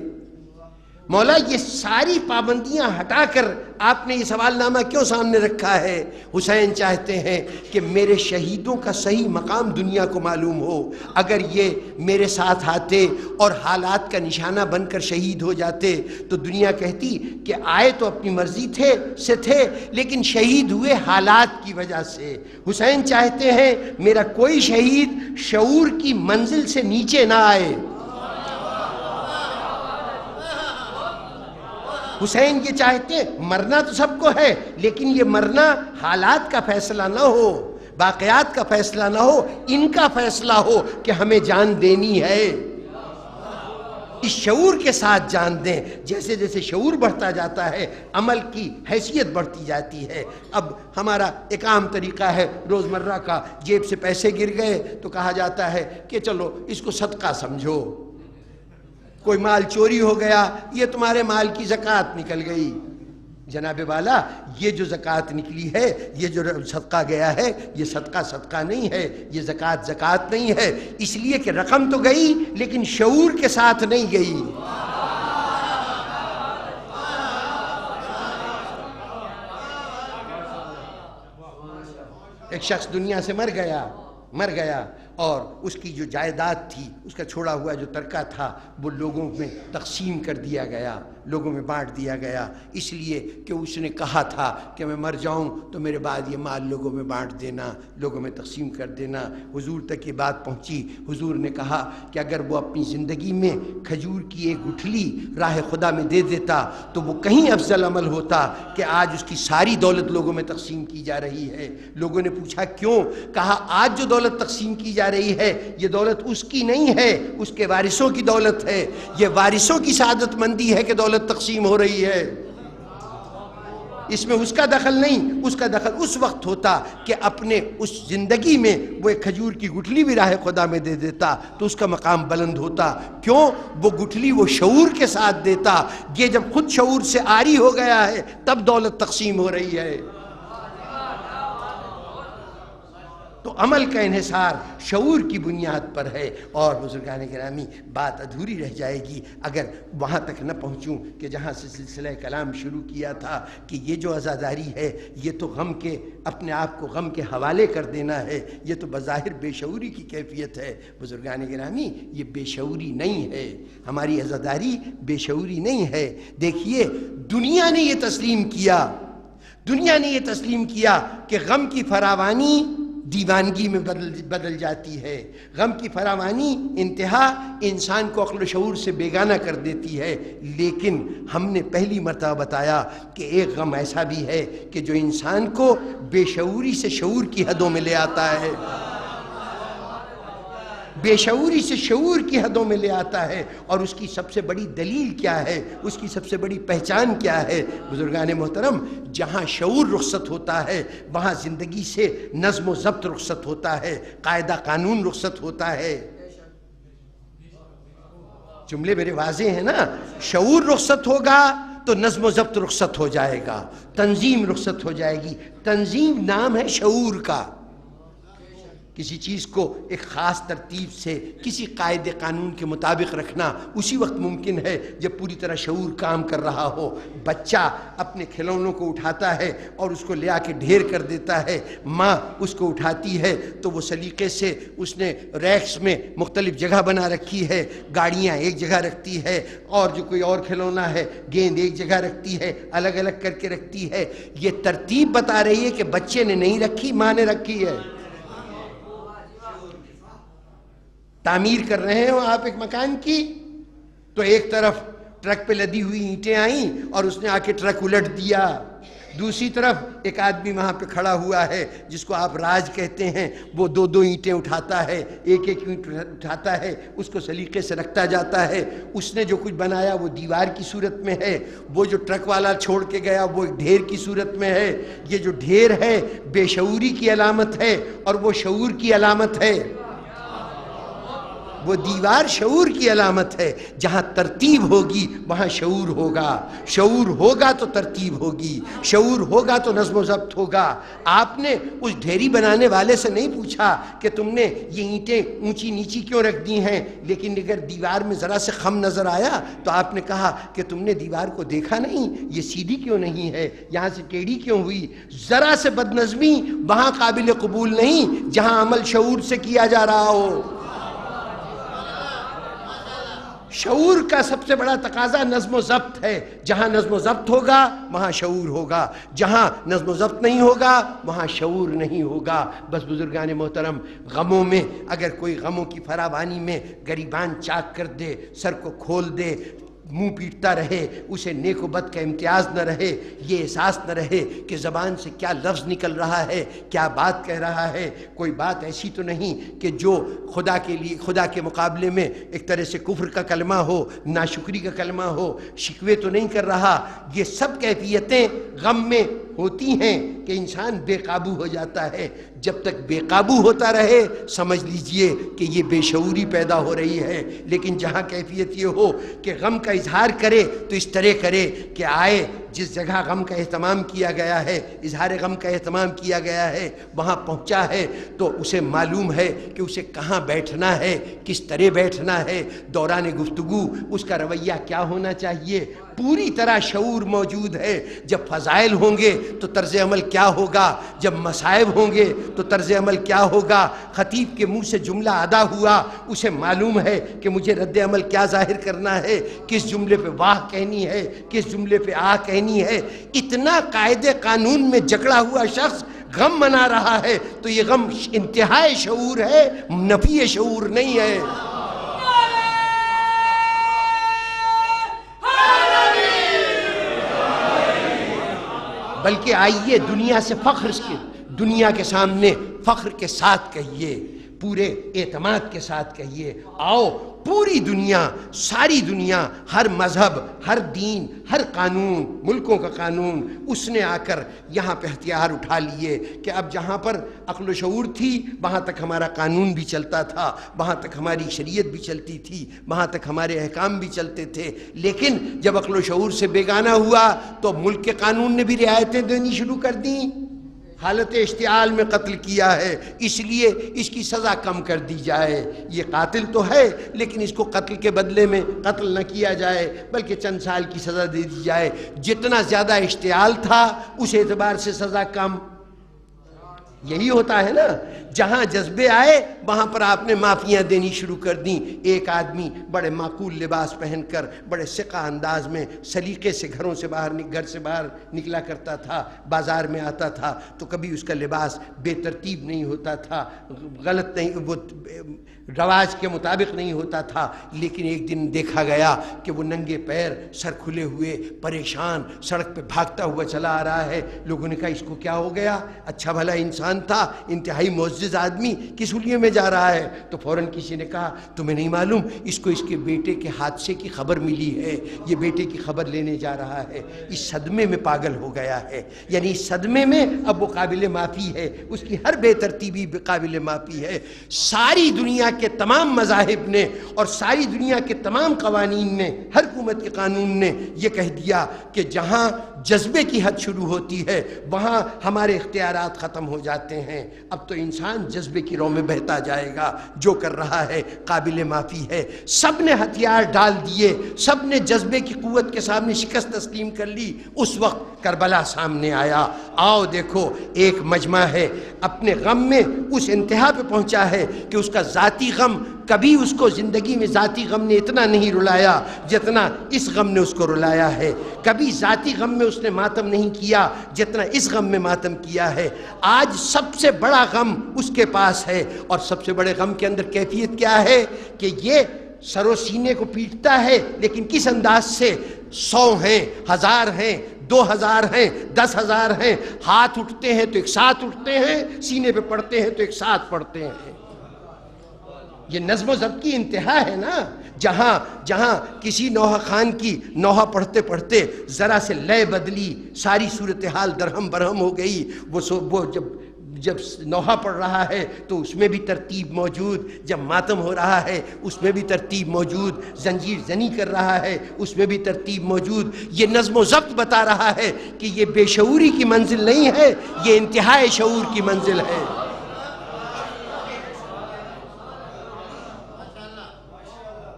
مولا یہ ساری پابندیاں ہٹا کر آپ نے یہ سوال نامہ کیوں سامنے رکھا ہے؟ حسین چاہتے ہیں کہ میرے شہیدوں کا صحیح مقام دنیا کو معلوم ہو، اگر یہ میرے ساتھ آتے اور حالات کا نشانہ بن کر شہید ہو جاتے تو دنیا کہتی کہ آئے تو اپنی مرضی تھے لیکن شہید ہوئے حالات کی وجہ سے۔ حسین چاہتے ہیں میرا کوئی شہید شعور کی منزل سے نیچے نہ آئے۔ حسین یہ چاہتے ہیں مرنا تو سب کو ہے لیکن یہ مرنا حالات کا فیصلہ نہ ہو، واقعات کا فیصلہ نہ ہو، ان کا فیصلہ ہو کہ ہمیں جان دینی ہے۔ اس شعور کے ساتھ جان دیں، جیسے جیسے شعور بڑھتا جاتا ہے عمل کی حیثیت بڑھتی جاتی ہے۔ اب ہمارا ایک عام طریقہ ہے روزمرہ کا، جیب سے پیسے گر گئے تو کہا جاتا ہے کہ چلو اس کو صدقہ سمجھو، کوئی مال چوری ہو گیا یہ تمہارے مال کی زکوٰۃ نکل گئی۔ جناب والا یہ جو زکوٰۃ نکلی ہے، یہ جو صدقہ گیا ہے، یہ صدقہ نہیں ہے، یہ زکوٰۃ نہیں ہے، اس لیے کہ رقم تو گئی لیکن شعور کے ساتھ نہیں گئی۔ ایک شخص دنیا سے مر گیا اور اس کی جو جائیداد تھی، اس کا چھوڑا ہوا جو ترکہ تھا، وہ لوگوں میں تقسیم کر دیا گیا، لوگوں میں بانٹ دیا گیا، اس لیے کہ اس نے کہا تھا کہ میں مر جاؤں تو میرے بعد یہ مال لوگوں میں بانٹ دینا، لوگوں میں تقسیم کر دینا۔ حضور تک یہ بات پہنچی، حضور نے کہا کہ اگر وہ اپنی زندگی میں کھجور کی ایک گٹھلی راہ خدا میں دے دیتا تو وہ کہیں افضل عمل ہوتا کہ آج اس کی ساری دولت لوگوں میں تقسیم کی جا رہی ہے۔ لوگوں نے پوچھا کیوں؟ کہا آج جو دولت تقسیم کی جا رہی ہے یہ دولت اس کی نہیں ہے، اس کے وارثوں کی دولت ہے، یہ وارثوں کی سعادت مندی ہے کہ دولت تقسیم ہو رہی ہے، اس میں اس کا دخل نہیں۔ اس کا دخل اس وقت ہوتا کہ اپنے اس زندگی میں وہ ایک کھجور کی گٹھلی بھی راہ خدا میں دے دیتا تو اس کا مقام بلند ہوتا۔ کیوں؟ وہ گٹھلی وہ شعور کے ساتھ دیتا، یہ جب خود شعور سے عاری ہو گیا ہے تب دولت تقسیم ہو رہی ہے۔ تو عمل کا انحصار شعور کی بنیاد پر ہے۔ اور بزرگان گرامی، بات ادھوری رہ جائے گی اگر وہاں تک نہ پہنچوں کہ جہاں سے سلسلہ کلام شروع کیا تھا کہ یہ جو عزاداری ہے یہ تو غم کے، اپنے آپ کو غم کے حوالے کر دینا ہے، یہ تو بظاہر بے شعوری کی کیفیت ہے۔ بزرگان گرامی، یہ بے شعوری نہیں ہے، ہماری عزاداری بے شعوری نہیں ہے۔ دیکھیے دنیا نے یہ تسلیم کیا کہ غم کی فراوانی دیوانگی میں بدل جاتی ہے، غم کی فراوانی انتہا انسان کو عقل و شعور سے بیگانہ کر دیتی ہے۔ لیکن ہم نے پہلی مرتبہ بتایا کہ ایک غم ایسا بھی ہے کہ جو انسان کو بے شعوری سے شعور کی حدوں میں لے آتا ہے، بے شعوری سے شعور کی حدوں میں لے آتا ہے۔ اور اس کی سب سے بڑی دلیل کیا ہے، اس کی سب سے بڑی پہچان کیا ہے؟ بزرگان محترم، جہاں شعور رخصت ہوتا ہے وہاں زندگی سے نظم و ضبط رخصت ہوتا ہے، قاعدہ قانون رخصت ہوتا ہے۔ جملے میرے واضح ہیں نا؟ شعور رخصت ہوگا تو نظم و ضبط رخصت ہو جائے گا، تنظیم رخصت ہو جائے گی۔ تنظیم نام ہے شعور کا۔ کسی چیز کو ایک خاص ترتیب سے کسی قاعدے قانون کے مطابق رکھنا اسی وقت ممکن ہے جب پوری طرح شعور کام کر رہا ہو۔ بچہ اپنے کھلونوں کو اٹھاتا ہے اور اس کو لے آ کے ڈھیر کر دیتا ہے، ماں اس کو اٹھاتی ہے تو وہ سلیقے سے اس نے ریکس میں مختلف جگہ بنا رکھی ہے، گاڑیاں ایک جگہ رکھتی ہے اور جو کوئی اور کھلونا ہے گیند ایک جگہ رکھتی ہے، الگ الگ کر کے رکھتی ہے۔ یہ ترتیب بتا رہی ہے کہ بچے نے نہیں رکھی، ماں نے رکھی ہے۔ تعمیر کر رہے ہو آپ ایک مکان کی تو ایک طرف ٹرک پہ لدی ہوئی اینٹیں آئیں اور اس نے آ کے ٹرک الٹ دیا، دوسری طرف ایک آدمی وہاں پہ کھڑا ہوا ہے جس کو آپ راج کہتے ہیں، وہ دو دو اینٹیں اٹھاتا ہے، ایک ایک اینٹ اٹھاتا ہے، اس کو سلیقے سے رکھتا جاتا ہے۔ اس نے جو کچھ بنایا وہ دیوار کی صورت میں ہے، وہ جو ٹرک والا چھوڑ کے گیا وہ ایک ڈھیر کی صورت میں ہے۔ یہ جو ڈھیر ہے بے شعوری کی علامت ہے اور وہ شعور کی علامت ہے، وہ دیوار شعور کی علامت ہے۔ جہاں ترتیب ہوگی وہاں شعور ہوگا، شعور ہوگا تو ترتیب ہوگی، شعور ہوگا تو نظم و ضبط ہوگا۔ آپ نے اس ڈھیری بنانے والے سے نہیں پوچھا کہ تم نے یہ اینٹیں اونچی نیچی کیوں رکھ دی ہیں، لیکن اگر دیوار میں ذرا سے خم نظر آیا تو آپ نے کہا کہ تم نے دیوار کو دیکھا نہیں، یہ سیدھی کیوں نہیں ہے، یہاں سے ٹیڑھی کیوں ہوئی۔ ذرا سے بدنظمی وہاں قابل قبول نہیں جہاں عمل شعور سے کیا جا رہا ہو۔ شعور کا سب سے بڑا تقاضا نظم و ضبط ہے، جہاں نظم و ضبط ہوگا وہاں شعور ہوگا، جہاں نظم و ضبط نہیں ہوگا وہاں شعور نہیں ہوگا۔ بس بزرگان محترم، غموں میں اگر کوئی غموں کی فراوانی میں گریبان چاک کر دے، سر کو کھول دے، منہ پیٹتا رہے، اسے نیک و بد کا امتیاز نہ رہے، یہ احساس نہ رہے کہ زبان سے کیا لفظ نکل رہا ہے، کیا بات کہہ رہا ہے، کوئی بات ایسی تو نہیں کہ جو خدا کے لیے، خدا کے مقابلے میں ایک طرح سے کفر کا کلمہ ہو، ناشکری کا کلمہ ہو، شکوے تو نہیں کر رہا۔ یہ سب کیفیتیں غم میں ہوتی ہیں کہ انسان بے قابو ہو جاتا ہے۔ جب تک بے قابو ہوتا رہے سمجھ لیجئے کہ یہ بے شعوری پیدا ہو رہی ہے۔ لیکن جہاں کیفیت یہ ہو کہ غم کا اظہار کرے تو اس طرح کرے کہ آئے جس جگہ غم کا اہتمام کیا گیا ہے، اظہار غم کا اہتمام کیا گیا ہے، وہاں پہنچا ہے تو اسے معلوم ہے کہ اسے کہاں بیٹھنا ہے، کس طرح بیٹھنا ہے، دوران گفتگو اس کا رویہ کیا ہونا چاہیے، پوری طرح شعور موجود ہے۔ جب فضائل ہوں گے تو طرز عمل کیا ہوگا، جب مصائب ہوں گے تو طرز عمل کیا ہوگا۔ خطیب کے منہ سے جملہ ادا ہوا، اسے معلوم ہے کہ مجھے رد عمل کیا ظاہر کرنا ہے، کس جملے پہ واہ کہنی ہے، کس جملے پہ آ کہنی ہے۔ اتنا قاعدے قانون میں جکڑا ہوا شخص غم منا رہا ہے تو یہ غم انتہائی شعور ہے، نفی شعور نہیں ہے۔ بلکہ آئیے دنیا سے فخر کے، دنیا کے سامنے فخر کے ساتھ کہیے، پورے اعتماد کے ساتھ کہیے، آؤ پوری دنیا، ساری دنیا، ہر مذہب، ہر دین، ہر قانون، ملکوں کا قانون، اس نے آ کر یہاں پہ ہتھیار اٹھا لیے کہ اب جہاں پر عقل و شعور تھی وہاں تک ہمارا قانون بھی چلتا تھا، وہاں تک ہماری شریعت بھی چلتی تھی، وہاں تک ہمارے احکام بھی چلتے تھے، لیکن جب عقل و شعور سے بیگانہ ہوا تو ملک کے قانون نے بھی رعایتیں دینی شروع کر دیں۔ حالت اشتعال میں قتل کیا ہے، اس لیے اس کی سزا کم کر دی جائے، یہ قاتل تو ہے لیکن اس کو قتل کے بدلے میں قتل نہ کیا جائے بلکہ چند سال کی سزا دے دی جائے۔ جتنا زیادہ اشتعال تھا اس اعتبار سے سزا کم۔ یہی ہوتا ہے نا، جہاں جذبے آئے وہاں پر آپ نے معافیاں دینی شروع کر دیں۔ ایک آدمی بڑے معقول لباس پہن کر بڑے ثقہ انداز میں سلیقے سے گھر سے باہر نکلا کرتا تھا، بازار میں آتا تھا تو کبھی اس کا لباس بے ترتیب نہیں ہوتا تھا، غلط نہیں، وہ رواج کے مطابق نہیں ہوتا تھا، لیکن ایک دن دیکھا گیا کہ وہ ننگے پیر، سر کھلے ہوئے، پریشان سڑک پہ بھاگتا ہوا چلا آ رہا ہے۔ لوگوں نے کہا اس کو کیا ہو گیا، اچھا بھلا انسان تھا، انتہائی معزز آدمی، کس حلیے میں جا رہا ہے؟ تو فوراً کسی نے کہا تمہیں نہیں معلوم اس کو اس کے بیٹے کے حادثے کی خبر ملی ہے، یہ بیٹے کی خبر لینے جا رہا ہے، اس صدمے میں پاگل ہو گیا ہے، یعنی اس صدمے میں اب وہ قابل معافی ہے، اس کی ہر بے ترتیبی قابل معافی ہے۔ ساری دنیا کے تمام مذاہب نے اور ساری دنیا کے تمام قوانین نے، ہر حکومت کے قانون نے یہ کہہ دیا کہ جہاں جذبے کی حد شروع ہوتی ہے وہاں ہمارے اختیارات ختم ہو جاتے ہیں۔ اب تو انسان جذبے کی رو میں بہتا جائے گا، جو کر رہا ہے قابل معافی ہے۔ سب نے ہتھیار ڈال دیے، سب نے جذبے کی قوت کے سامنے شکست تسلیم کر لی۔ اس وقت کربلا سامنے آیا۔ آؤ دیکھو، ایک مجمع ہے اپنے غم میں اس انتہا پہ پہنچا ہے کہ اس کا ذاتی غم، کبھی اس کو زندگی میں ذاتی غم نے اتنا نہیں رلایا جتنا اس غم نے اس کو رلایا ہے، کبھی ذاتی غم میں اس نے ماتم نہیں کیا جتنا اس غم میں ماتم کیا ہے۔ آج سب سے بڑا غم اس کے پاس ہے، اور سب سے بڑے غم کے اندر کیفیت کیا ہے کہ یہ سر و سینے کو پیٹتا ہے، لیکن کس انداز سے؟ 100 ہیں، 1000 ہیں، 2000 ہیں، 10,000 ہیں، ہاتھ اٹھتے ہیں تو ایک ساتھ اٹھتے ہیں، سینے پہ پڑتے ہیں تو ایک ساتھ پڑتے ہیں۔ یہ نظم و ضبط کی انتہا ہے نا، جہاں کسی نوحہ خان کی نوحہ پڑھتے پڑھتے ذرا سے لے بدلی، ساری صورتحال درہم برہم ہو گئی۔ وہ جب نوحہ پڑھ رہا ہے تو اس میں بھی ترتیب موجود، جب ماتم ہو رہا ہے اس میں بھی ترتیب موجود، زنجیر زنی کر رہا ہے اس میں بھی ترتیب موجود۔ یہ نظم و ضبط بتا رہا ہے کہ یہ بے شعوری کی منزل نہیں ہے، یہ انتہائی شعور کی منزل ہے۔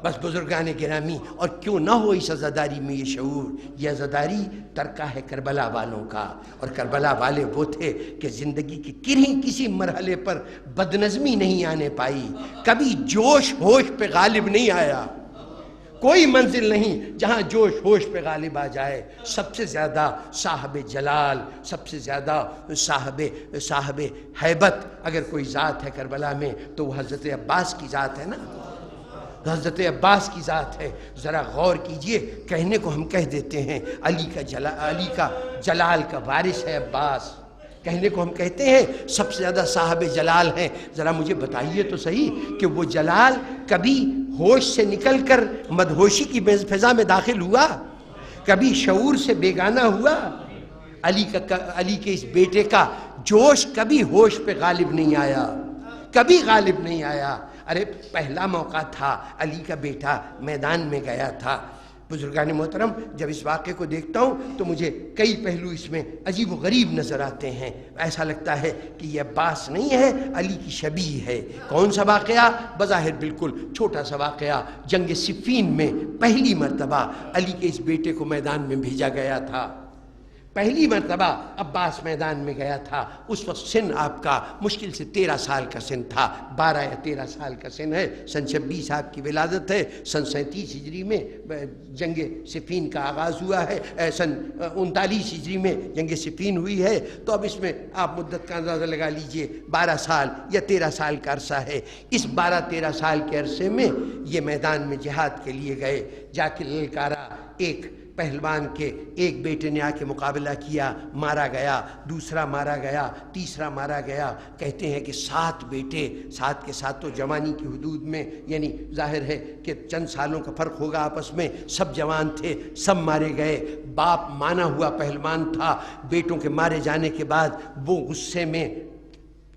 بس بزرگان گرامی، اور کیوں نہ ہو اس عزاداری میں یہ شعور؟ یہ عزاداری ترکہ ہے کربلا والوں کا، اور کربلا والے وہ تھے کہ زندگی کی کسی مرحلے پر بدنظمی نہیں آنے پائی، کبھی جوش ہوش پہ غالب نہیں آیا، کوئی منزل نہیں جہاں جوش ہوش پہ غالب آ جائے۔ سب سے زیادہ صاحب جلال، سب سے زیادہ صاحب ہیبت اگر کوئی ذات ہے کربلا میں تو وہ حضرت عباس کی ذات ہے نا، حضرت عباس کی ذات ہے۔ ذرا غور کیجئے، کہنے کو ہم کہہ دیتے ہیں علی کا جلال کا وارث ہے عباس، کہنے کو ہم کہتے ہیں سب سے زیادہ صاحب جلال ہیں۔ ذرا مجھے بتائیے تو صحیح کہ وہ جلال کبھی ہوش سے نکل کر مدہوشی کی فضا میں داخل ہوا؟ کبھی شعور سے بیگانہ ہوا؟ علی کے اس بیٹے کا جوش کبھی ہوش پہ غالب نہیں آیا، کبھی غالب نہیں آیا۔ ارے پہلا موقع تھا، علی کا بیٹا میدان میں گیا تھا، بزرگان محترم، جب اس واقعے کو دیکھتا ہوں تو مجھے کئی پہلو اس میں عجیب و غریب نظر آتے ہیں. ایسا لگتا ہے کہ یہ عباس نہیں ہے، علی کی شبیہ ہے. کون سا واقعہ؟ بظاہر بالکل چھوٹا سا واقعہ. جنگ صفین میں پہلی مرتبہ علی کے اس بیٹے کو میدان میں بھیجا گیا تھا. پہلی مرتبہ عباس میدان میں گیا تھا. اس وقت سن آپ کا مشکل سے 13 سال کا سن تھا. 12 یا 13 سال کا سن ہے. سن 26 آپ کی ولادت ہے. سن 37 ہجری میں جنگ صفین کا آغاز ہوا ہے. سن 39 ہجری میں جنگ صفین ہوئی ہے. تو اب اس میں آپ مدت کا اندازہ لگا لیجئے، 12 سال یا 13 سال کا عرصہ ہے. اس 12-13 سال کے عرصے میں یہ میدان میں جہاد کے لیے گئے. جا کے للکارا. ایک پہلوان کے ایک بیٹے نے آ کے مقابلہ کیا، مارا گیا. دوسرا مارا گیا. تیسرا مارا گیا. کہتے ہیں کہ 7 بیٹے، 7 کے 7 تو جوانی کی حدود میں، یعنی ظاہر ہے کہ چند سالوں کا فرق ہوگا آپس میں، سب جوان تھے، سب مارے گئے. باپ مانا ہوا پہلوان تھا. بیٹوں کے مارے جانے کے بعد وہ غصے میں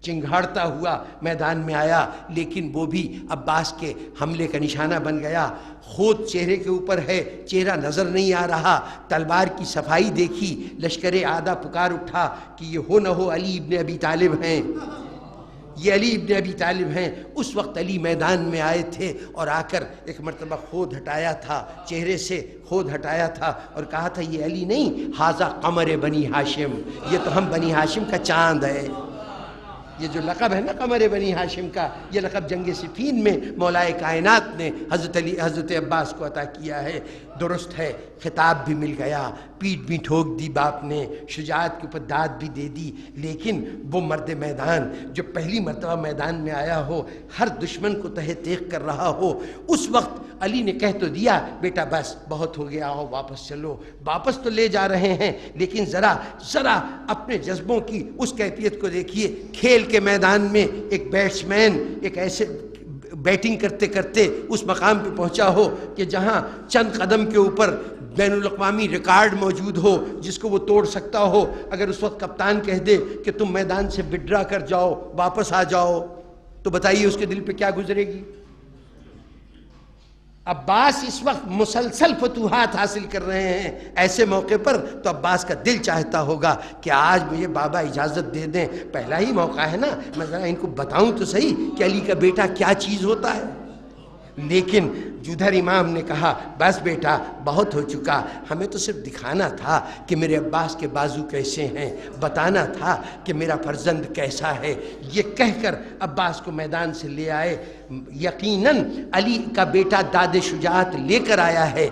چنگھاڑتا ہوا میدان میں آیا، لیکن وہ بھی عباس کے حملے کا نشانہ بن گیا. خود چہرے کے اوپر ہے، چہرہ نظر نہیں آ رہا. تلوار کی صفائی دیکھی، لشکر آدھا پکار اٹھا کہ یہ ہو نہ ہو علی ابن ابی طالب ہیں، یہ علی ابن ابی طالب ہیں. اس وقت علی میدان میں آئے تھے اور آ کر ایک مرتبہ خود ہٹایا تھا، چہرے سے خود ہٹایا تھا اور کہا تھا یہ علی نہیں، ھذا قمر بنی ہاشم، یہ تو ہم بنی ہاشم کا چاند ہے. یہ جو لقب ہے نا قمر بنی ہاشم کا، یہ لقب جنگ صفین میں مولا کائنات نے حضرت عباس کو عطا کیا ہے. درست ہے، خطاب بھی مل گیا، پیٹھ بھی ٹھوک دی باپ نے، شجاعت کے اوپر داد بھی دے دی. لیکن وہ مرد میدان جو پہلی مرتبہ میدان میں آیا ہو، ہر دشمن کو تہہ تیغ کر رہا ہو، اس وقت علی نے کہہ تو دیا بیٹا بس بہت ہو گیا، آؤ واپس چلو. واپس تو لے جا رہے ہیں، لیکن ذرا اپنے جذبوں کی اس کیفیت کو دیکھیے. کھیل کے میدان میں ایک بیٹسمین ایک ایسے بیٹنگ کرتے کرتے اس مقام پہ پہنچا ہو کہ جہاں چند قدم کے اوپر بین الاقوامی ریکارڈ موجود ہو جس کو وہ توڑ سکتا ہو. اگر اس وقت کپتان کہہ دے کہ تم میدان سے وڈرا کر جاؤ، واپس آ جاؤ، تو بتائیے اس کے دل پہ کیا گزرے گی. عباس اس وقت مسلسل فتوحات حاصل کر رہے ہیں. ایسے موقع پر تو عباس کا دل چاہتا ہوگا کہ آج مجھے بابا اجازت دے دیں، پہلا ہی موقع ہے نا، میں ذرا ان کو بتاؤں تو صحیح کہ علی کا بیٹا کیا چیز ہوتا ہے. لیکن جدھر امام نے کہا بس بیٹا بہت ہو چکا، ہمیں تو صرف دکھانا تھا کہ میرے عباس کے بازو کیسے ہیں، بتانا تھا کہ میرا فرزند کیسا ہے، یہ کہہ کر عباس کو میدان سے لے آئے. یقیناً علی کا بیٹا داد شجاعت لے کر آیا ہے،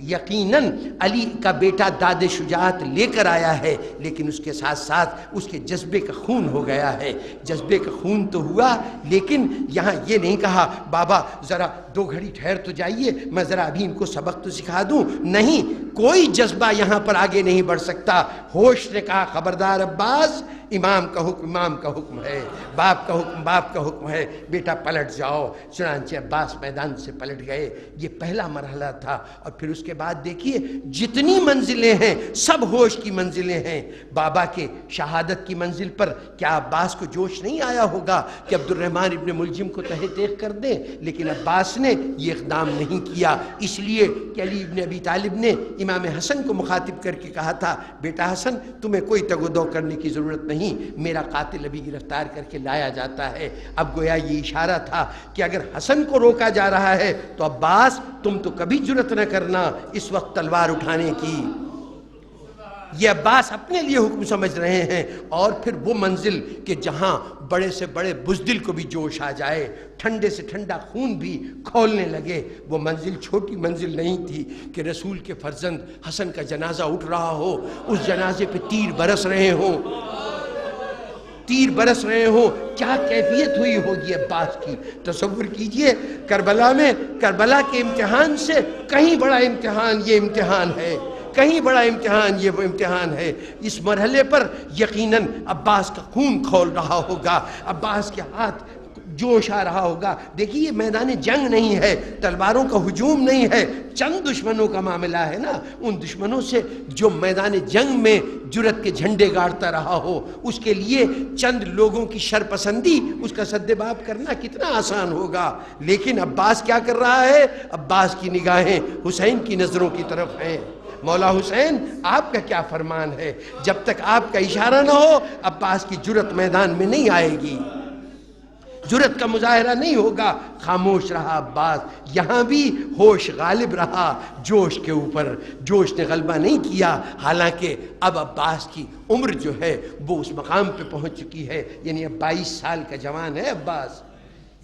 یقیناً علی کا بیٹا داد شجاعت لے کر آیا ہے، لیکن اس کے ساتھ ساتھ اس کے جذبے کا خون ہو گیا ہے. جذبے کا خون تو ہوا، لیکن یہاں یہ نہیں کہا بابا ذرا 2 گھڑی ٹھہر تو جائیے، میں ذرا ابھی ان کو سبق تو سکھا دوں. نہیں، کوئی جذبہ یہاں پر آگے نہیں بڑھ سکتا. ہوش نے کہا خبردار عباس، امام کا حکم امام کا حکم ہے، باپ کا حکم باپ کا حکم ہے، بیٹا پلٹ جاؤ. چنانچہ عباس میدان سے پلٹ گئے. یہ پہلا مرحلہ تھا. اور پھر اس کے بعد دیکھیے جتنی منزلیں ہیں سب ہوش کی منزلیں ہیں. بابا کے شہادت کی منزل پر کیا عباس کو جوش نہیں آیا ہوگا کہ عبد الرحمن ابن ملجم کو تہہ تیغ کر دیں؟ لیکن عباس نے یہ اقدام نہیں کیا، اس لیے کہ علی ابن ابی طالب نے امام حسن کو مخاطب کر کے کہا تھا بیٹا حسن تمہیں کوئی تگ و دو کرنے کی ضرورت نہیں، میرا قاتل ابھی گرفتار کر کے لایا جاتا ہے. اب گویا یہ اشارہ تھا کہ اگر حسن کو روکا جا رہا ہے تو عباس تم تو کبھی جرت نہ کرنا اس وقت تلوار اٹھانے کی. یہ عباس اپنے لیے حکم سمجھ رہے ہیں. اور پھر وہ منزل کہ جہاں بڑے سے بڑے بزدل کو بھی جوش آ جائے، ٹھنڈے سے ٹھنڈا خون بھی کھولنے لگے. وہ منزل چھوٹی منزل نہیں تھی کہ رسول کے فرزند حسن کا جنازہ اٹھ رہا ہو، اس جنازے پہ تیر برس رہے ہوں، تیر برس رہے ہوں. کیا کیفیت ہوئی ہوگی عباس کی، تصور کیجئے. کربلا کے امتحان سے کہیں بڑا امتحان یہ امتحان ہے، کہیں بڑا امتحان یہ وہ امتحان ہے. اس مرحلے پر یقیناً عباس کا خون کھول رہا ہوگا. عباس کے ہاتھ جوش آ رہا ہوگا. دیکھیے یہ میدان جنگ نہیں ہے, تلواروں کا ہجوم نہیں ہے, چند دشمنوں کا معاملہ ہے نا. ان دشمنوں سے جو میدان جنگ میں جرت کے جھنڈے گاڑتا رہا ہو, اس کے لیے چند لوگوں کی شرپسندی اس کا سد باب کرنا کتنا آسان ہوگا. لیکن عباس کیا کر رہا ہے؟ عباس کی نگاہیں حسین کی نظروں کی طرف ہیں. مولا حسین آپ کا کیا فرمان ہے؟ جب تک آپ کا اشارہ نہ ہو عباس کی جرت میدان میں نہیں آئے گی, جرت کا مظاہرہ نہیں ہوگا. خاموش رہا عباس. یہاں بھی ہوش غالب رہا جوش کے اوپر, جوش نے غلبہ نہیں کیا. حالانکہ اب عباس کی عمر جو ہے وہ اس مقام پہ پہنچ چکی ہے, یعنی اب 22 سال کا جوان ہے عباس.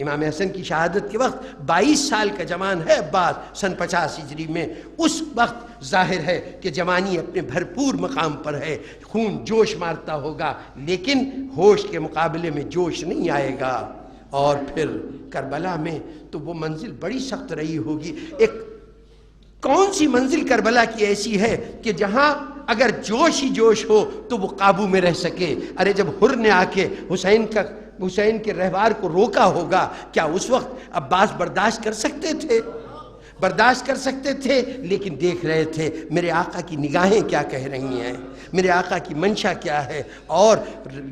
امام حسن کی شہادت کے وقت 22 سال کا جوان ہے عباس سن 50 ہجری میں. اس وقت ظاہر ہے کہ جوانی اپنے بھرپور مقام پر ہے, خون جوش مارتا ہوگا, لیکن ہوش کے مقابلے میں جوش نہیں آئے گا. اور پھر کربلا میں تو وہ منزل بڑی سخت رہی ہوگی. ایک کون سی منزل کربلا کی ایسی ہے کہ جہاں اگر جوش ہی جوش ہو تو وہ قابو میں رہ سکے؟ ارے جب حر نے آ کے حسین کے رہوار کو روکا ہوگا, کیا اس وقت عباس برداشت کر سکتے تھے؟ برداشت کر سکتے تھے. لیکن دیکھ رہے تھے میرے آقا کی نگاہیں کیا کہہ رہی ہیں, میرے آقا کی منشا کیا ہے. اور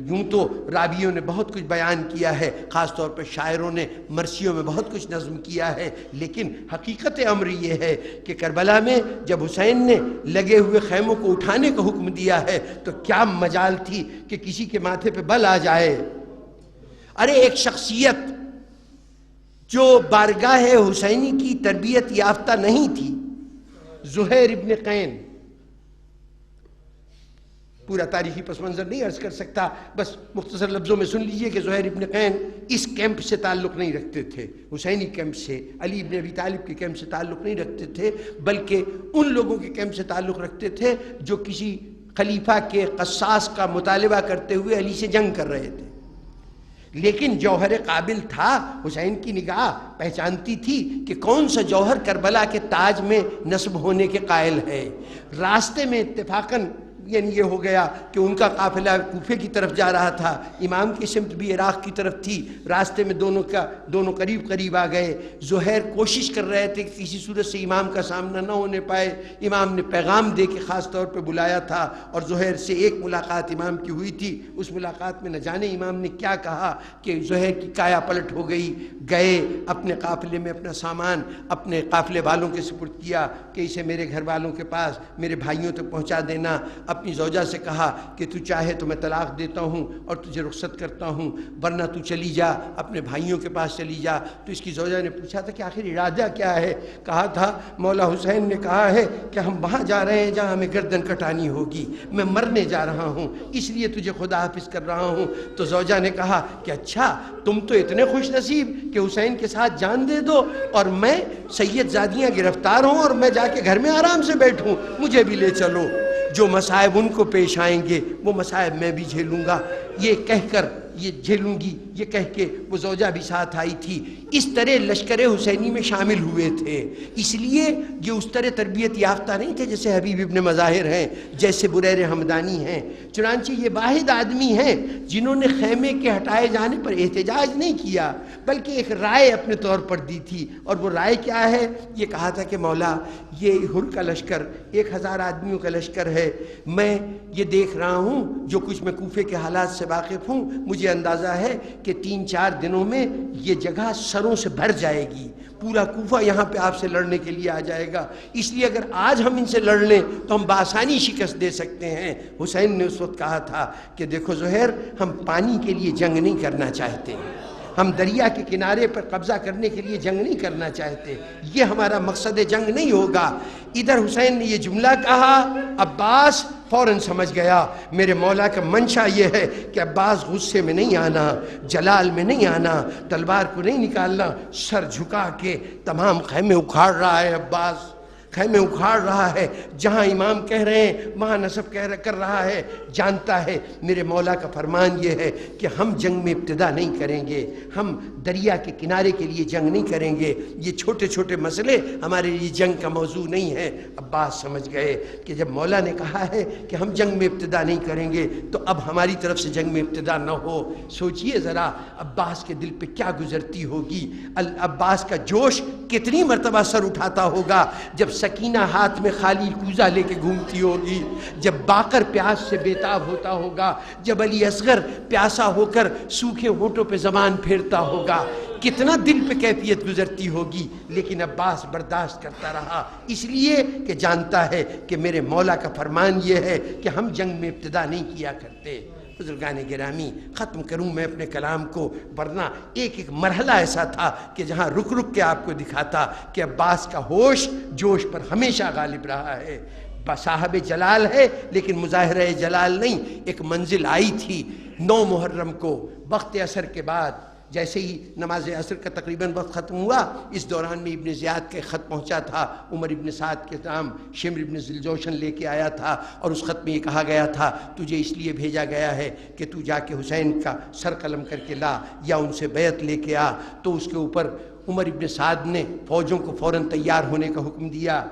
یوں تو راویوں نے بہت کچھ بیان کیا ہے, خاص طور پر شاعروں نے مرثیوں میں بہت کچھ نظم کیا ہے, لیکن حقیقت امر یہ ہے کہ کربلا میں جب حسین نے لگے ہوئے خیموں کو اٹھانے کا حکم دیا ہے تو کیا مجال تھی کہ کسی کے ماتھے پہ بل آ جائے. ارے ایک شخصیت جو بارگاہ حسینی کی تربیت یافتہ نہیں تھی, زہیر ابن قین. پورا تاریخی پس منظر نہیں عرض کر سکتا, بس مختصر لفظوں میں سن لیجئے کہ زہیر ابن قین اس کیمپ سے تعلق نہیں رکھتے تھے, حسینی کیمپ سے, علی ابن ابی طالب کے کیمپ سے تعلق نہیں رکھتے تھے, بلکہ ان لوگوں کے کیمپ سے تعلق رکھتے تھے جو کسی خلیفہ کے قصاص کا مطالبہ کرتے ہوئے علی سے جنگ کر رہے تھے. لیکن جوہر قابل تھا, حسین کی نگاہ پہچانتی تھی کہ کون سا جوہر کربلا کے تاج میں نصب ہونے کے قائل ہے. راستے میں اتفاقاً یعنی یہ ہو گیا کہ ان کا قافلہ کوفے کی طرف جا رہا تھا, امام کی سمت بھی عراق کی طرف تھی. راستے میں دونوں قریب قریب آ گئے. زہیر کوشش کر رہے تھے کہ کسی صورت سے امام کا سامنا نہ ہونے پائے. امام نے پیغام دے کے خاص طور پہ بلایا تھا اور زہیر سے ایک ملاقات امام کی ہوئی تھی. اس ملاقات میں نہ جانے امام نے کیا کہا کہ زہیر کی کایا پلٹ ہو گئی. گئے اپنے قافلے میں اپنا سامان اپنے قافلے والوں کے سپرد کیا کہ اسے میرے گھر والوں کے پاس میرے بھائیوں تک پہنچا دینا. اپنی زوجہ سے کہا کہ تو چاہے تو میں طلاق دیتا ہوں اور تجھے رخصت کرتا ہوں, ورنہ تو چلی جا, اپنے بھائیوں کے پاس چلی جا. تو اس کی زوجہ نے پوچھا تھا کہ آخر ارادہ کیا ہے؟ کہا تھا مولا حسین نے کہا ہے کہ ہم وہاں جا رہے ہیں جہاں ہمیں گردن کٹانی ہوگی, میں مرنے جا رہا ہوں, اس لیے تجھے خدا حافظ کر رہا ہوں. تو زوجہ نے کہا کہ اچھا تم تو اتنے خوش نصیب کہ حسین کے ساتھ جان دے دو اور میں سید زادیاں گرفتار ہوں اور میں جا کے گھر میں آرام سے بیٹھوں, مجھے بھی لے چلو. جو مصائب ان کو پیش آئیں گے وہ مصائب میں بھی جھیلوں گا, یہ کہہ کر یہ جھیلوں گی یہ کہہ کے وہ زوجہ بھی ساتھ آئی تھی. اس طرح لشکر حسینی میں شامل ہوئے تھے. اس لیے یہ اس طرح تربیت یافتہ نہیں تھے جیسے حبیب ابن مظاہر ہیں, جیسے بریر حمدانی ہیں. چنانچہ یہ واحد آدمی ہیں جنہوں نے خیمے کے ہٹائے جانے پر احتجاج نہیں کیا بلکہ ایک رائے اپنے طور پر دی تھی. اور وہ رائے کیا ہے؟ یہ کہا تھا کہ مولا یہ حر کا لشکر 1000 آدمیوں کا لشکر ہے, میں یہ دیکھ رہا ہوں جو کچھ میں کوفے کے حالات سے واقف ہوں, مجھے اندازہ ہے کہ 3-4 دنوں میں یہ جگہ سروں سے بھر جائے گی, پورا کوفہ یہاں پہ آپ سے لڑنے کے لیے آ جائے گا. اس لیے اگر آج ہم ان سے لڑ لیں تو ہم بآسانی شکست دے سکتے ہیں. حسین نے اس وقت کہا تھا کہ دیکھو زہیر, ہم پانی کے لیے جنگ نہیں کرنا چاہتے, ہم دریا کے کنارے پر قبضہ کرنے کے لیے جنگ نہیں کرنا چاہتے, یہ ہمارا مقصد جنگ نہیں ہوگا. ادھر حسین نے یہ جملہ کہا, عباس فوراً سمجھ گیا میرے مولا کا منشا یہ ہے کہ عباس غصے میں نہیں آنا, جلال میں نہیں آنا, تلوار کو نہیں نکالنا, سر جھکا کے تمام خیمے اکھاڑ رہا ہے عباس. خیمے اکھاڑ رہا ہے، جہاں امام کہہ رہے ہیں وہاں نصب کر رہا ہے، جانتا ہے میرے مولا کا فرمان یہ ہے کہ ہم جنگ میں ابتدا نہیں کریں گے، ہم دریا کے کنارے کے لیے جنگ نہیں کریں گے، یہ چھوٹے چھوٹے مسئلے ہمارے لیے جنگ کا موضوع نہیں ہے۔ عباس سمجھ گئے کہ جب مولا نے کہا ہے کہ ہم جنگ میں ابتدا نہیں کریں گے تو اب ہماری طرف سے جنگ میں ابتدا نہ ہو۔ سوچئے ذرا عباس کے دل پہ کیا گزرتی ہوگی، عباس کا جوش کتنی مرتبہ سر اٹھاتا ہوگا جب سکینہ ہاتھ میں خالی کوزہ لے کے گھومتی ہوگی، جب باقر پیاس سے بیتاب ہوتا ہوگا، جب علی اصغر پیاسا ہو کر سوکھے ہونٹوں پہ زبان پھیرتا ہوگا، کتنا دل پہ کیفیت گزرتی ہوگی۔ لیکن عباس برداشت کرتا رہا، اس لیے کہ جانتا ہے کہ میرے مولا کا فرمان یہ ہے کہ ہم جنگ میں ابتدا نہیں کیا کرتے۔ بزرگان گرامی، ختم کروں میں اپنے کلام کو، ورنہ ایک ایک مرحلہ ایسا تھا کہ جہاں رک رک کے آپ کو دکھاتا کہ عباس کا ہوش جوش پر ہمیشہ غالب رہا ہے۔ صاحب جلال ہے لیکن مظاہرہ جلال نہیں۔ ایک منزل آئی تھی 9 محرم کو وقت عصر کے بعد، جیسے ہی نماز عصر کا تقریباً وقت ختم ہوا، اس دوران میں ابن زیاد کا خط پہنچا تھا، عمر ابن سعد کے نام شمر ابن ذوالجوشن لے کے آیا تھا، اور اس خط میں یہ کہا گیا تھا تجھے اس لیے بھیجا گیا ہے کہ تو جا کے حسین کا سر قلم کر کے لا یا ان سے بیعت لے کے آ۔ تو اس کے اوپر عمر ابن سعد نے فوجوں کو فوراً تیار ہونے کا حکم دیا،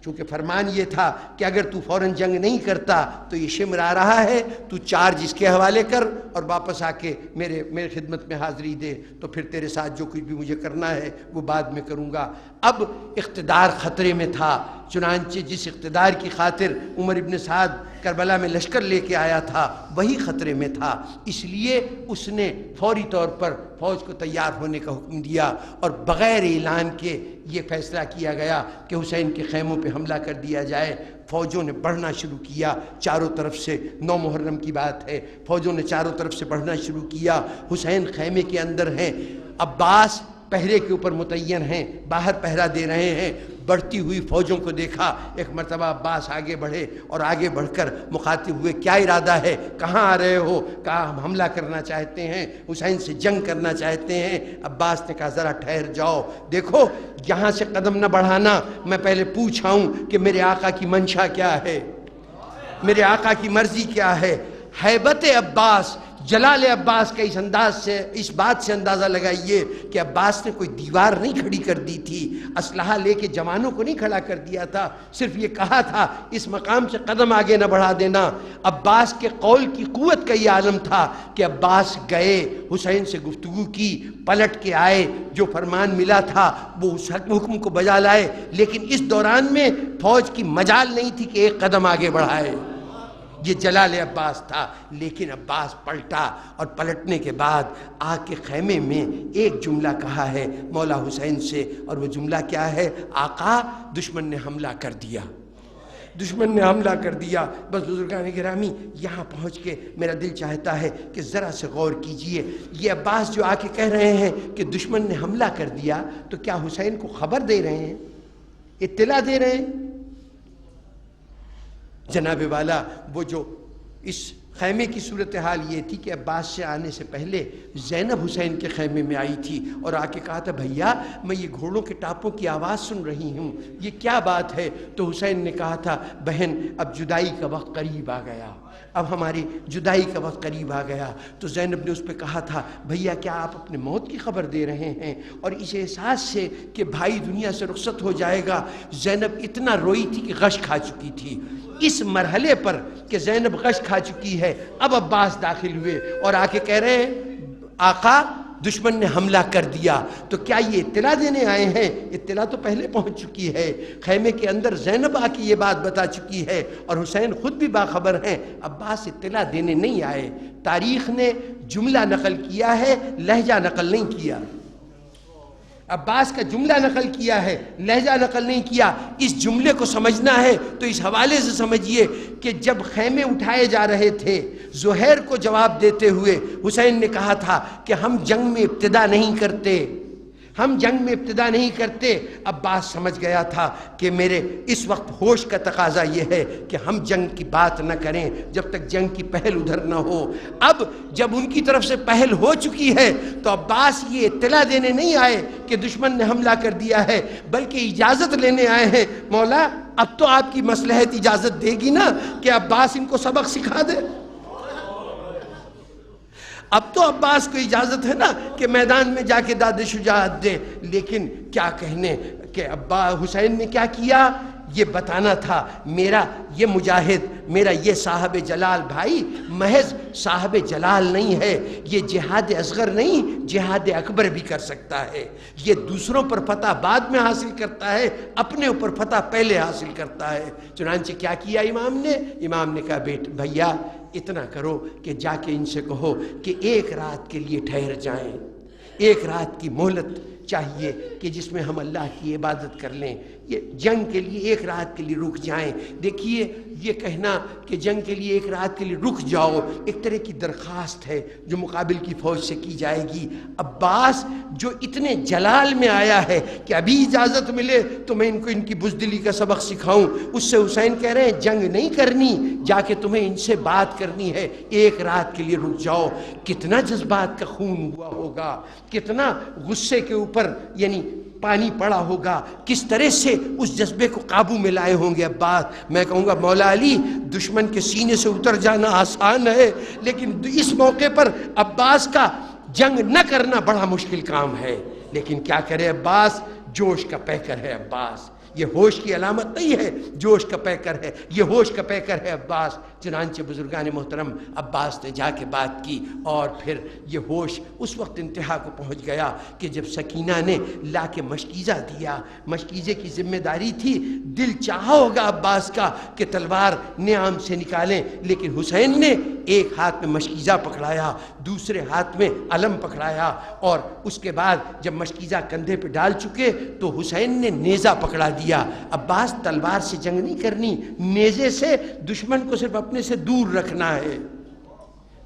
چونکہ فرمان یہ تھا کہ اگر تو فوراً جنگ نہیں کرتا تو یہ شمر آ رہا ہے، تو چارج اس کے حوالے کر اور واپس آ کے میرے خدمت میں حاضری دے، تو پھر تیرے ساتھ جو کچھ بھی مجھے کرنا ہے وہ بعد میں کروں گا۔ اب اقتدار خطرے میں تھا، چنانچہ جس اقتدار کی خاطر عمر ابن سعد کربلا میں لشکر لے کے آیا تھا وہی خطرے میں تھا، اس لیے اس نے فوری طور پر فوج کو تیار ہونے کا حکم دیا، اور بغیر اعلان کے یہ فیصلہ کیا گیا کہ حسین کے خیموں پہ حملہ کر دیا جائے۔ فوجوں نے بڑھنا شروع کیا چاروں طرف سے، 9 محرم کی بات ہے، فوجوں نے چاروں طرف سے بڑھنا شروع کیا۔ حسین خیمے کے اندر ہیں، عباس پہرے کے اوپر متعین ہیں، باہر پہرا دے رہے ہیں۔ بڑھتی ہوئی فوجوں کو دیکھا، ایک مرتبہ عباس آگے بڑھے اور آگے بڑھ کر مخاطب ہوئے، کیا ارادہ ہے، کہاں آ رہے ہو؟ کہا ہم حملہ کرنا چاہتے ہیں، حسین سے جنگ کرنا چاہتے ہیں۔ عباس نے کہا ذرا ٹھہر جاؤ، دیکھو یہاں سے قدم نہ بڑھانا، میں پہلے پوچھاؤں کہ میرے آقا کی منشا کیا ہے، میرے آقا کی مرضی کیا ہے۔ ہیبت عباس، جلال عباس کا اس انداز سے، اس بات سے اندازہ لگائیے کہ عباس نے کوئی دیوار نہیں کھڑی کر دی تھی، اسلحہ لے کے جوانوں کو نہیں کھڑا کر دیا تھا، صرف یہ کہا تھا اس مقام سے قدم آگے نہ بڑھا دینا۔ عباس کے قول کی قوت کا یہ عالم تھا کہ عباس گئے، حسین سے گفتگو کی، پلٹ کے آئے، جو فرمان ملا تھا وہ اس حکم کو بجا لائے، لیکن اس دوران میں فوج کی مجال نہیں تھی کہ ایک قدم آگے بڑھائے۔ یہ جلال عباس تھا، لیکن عباس پلٹا، اور پلٹنے کے بعد آ کے خیمے میں ایک جملہ کہا ہے مولا حسین سے، اور وہ جملہ کیا ہے؟ آقا دشمن نے حملہ کر دیا، دشمن نے حملہ کر دیا۔ بس بزرگان گرامی، یہاں پہنچ کے میرا دل چاہتا ہے کہ ذرا سے غور کیجئے، یہ عباس جو آ کے کہہ رہے ہیں کہ دشمن نے حملہ کر دیا، تو کیا حسین کو خبر دے رہے ہیں، اطلاع دے رہے ہیں؟ جناب والا، وہ جو اس خیمے کی صورتحال یہ تھی کہ عباس سے آنے سے پہلے زینب حسین کے خیمے میں آئی تھی اور آ کے کہا تھا بھیا میں یہ گھوڑوں کے ٹاپوں کی آواز سن رہی ہوں، یہ کیا بات ہے؟ تو حسین نے کہا تھا بہن اب جدائی کا وقت قریب آ گیا، اب ہماری جدائی کا وقت قریب آ گیا۔ تو زینب نے اس پہ کہا تھا بھیا کیا آپ اپنے موت کی خبر دے رہے ہیں؟ اور اس احساس سے کہ بھائی دنیا سے رخصت ہو جائے گا، زینب اتنا روئی تھی کہ غش کھا چکی تھی۔ اس مرحلے پر کہ زینب غش کھا چکی ہے، اب عباس داخل ہوئے اور آ کے کہہ رہے ہیں آقا دشمن نے حملہ کر دیا۔ تو کیا یہ اطلاع دینے آئے ہیں؟ اطلاع تو پہلے پہنچ چکی ہے، خیمے کے اندر زینب آ کے یہ بات بتا چکی ہے اور حسین خود بھی باخبر ہیں۔ عباس اطلاع دینے نہیں آئے، تاریخ نے جملہ نقل کیا ہے، لہجہ نقل نہیں کیا۔ عباس کا جملہ نقل کیا ہے، لہجہ نقل نہیں کیا۔ اس جملے کو سمجھنا ہے تو اس حوالے سے سمجھیے کہ جب خیمے اٹھائے جا رہے تھے، زہیر کو جواب دیتے ہوئے حسین نے کہا تھا کہ ہم جنگ میں ابتدا نہیں کرتے، ہم جنگ میں ابتدا نہیں کرتے۔ عباس سمجھ گیا تھا کہ میرے اس وقت ہوش کا تقاضا یہ ہے کہ ہم جنگ کی بات نہ کریں جب تک جنگ کی پہل ادھر نہ ہو۔ اب جب ان کی طرف سے پہل ہو چکی ہے تو عباس یہ اطلاع دینے نہیں آئے کہ دشمن نے حملہ کر دیا ہے، بلکہ اجازت لینے آئے ہیں، مولا اب تو آپ کی مصلحت اجازت دے گی نا کہ عباس ان کو سبق سکھا دے؟ اب تو عباس کو اجازت ہے نا کہ میدان میں جا کے داد شجاعت دے، لیکن کیا کہنے کہ حسین نے کیا کیا، یہ بتانا تھا میرا یہ مجاہد، میرا یہ صاحب جلال بھائی محض صاحب جلال نہیں ہے، یہ جہاد اصغر نہیں، جہاد اکبر بھی کر سکتا ہے، یہ دوسروں پر فتح بعد میں حاصل کرتا ہے، اپنے اوپر فتح پہلے حاصل کرتا ہے۔ چنانچہ کیا کیا امام نے کہا بھیا اتنا کرو کہ جا کے ان سے کہو کہ ایک رات کے لیے ٹھہر جائیں، ایک رات کی مہلت چاہیے کہ جس میں ہم اللہ کی عبادت کر لیں، یہ جنگ کے لیے ایک رات کے لیے رک جائیں۔ دیکھیے یہ کہنا کہ جنگ کے لیے ایک رات کے لیے رک جاؤ ایک طرح کی درخواست ہے جو مقابل کی فوج سے کی جائے گی۔ عباس جو اتنے جلال میں آیا ہے کہ ابھی اجازت ملے تو میں ان کو ان کی بزدلی کا سبق سکھاؤں، اس سے حسین کہہ رہے ہیں جنگ نہیں کرنی، جا کے تمہیں ان سے بات کرنی ہے، ایک رات کے لیے رک جاؤ۔ کتنا جذبات کا خون ہوا ہوگا، کتنا غصے کے اوپر یعنی پانی پڑا ہوگا، کس طرح سے اس جذبے کو قابو میں لائے ہوں گے عباس۔ میں کہوں گا مولا علی دشمن کے سینے سے اتر جانا آسان ہے، لیکن اس موقع پر عباس کا جنگ نہ کرنا بڑا مشکل کام ہے، لیکن کیا کرے عباس، جوش کا پیکر ہے عباس، یہ ہوش کی علامت نہیں ہے، جوش کا پیکر ہے، یہ ہوش کا پیکر ہے عباس۔ چنانچہ بزرگان محترم عباس نے جا کے بات کی، اور پھر یہ ہوش اس وقت انتہا کو پہنچ گیا کہ جب سکینہ نے لا کے مشکیزہ دیا، مشکیزے کی ذمہ داری تھی، دل چاہا ہوگا عباس کا کہ تلوار نیام سے نکالیں، لیکن حسین نے ایک ہاتھ میں مشکیزہ پکڑایا، دوسرے ہاتھ میں علم پکڑایا، اور اس کے بعد جب مشکیزہ کندھے پہ ڈال چکے تو حسین نے نیزہ پکڑا دیا۔ عباس تلوار سے جنگ نہیں کرنی، نیزے سے دشمن کو صرف اپنے سے دور رکھنا ہے،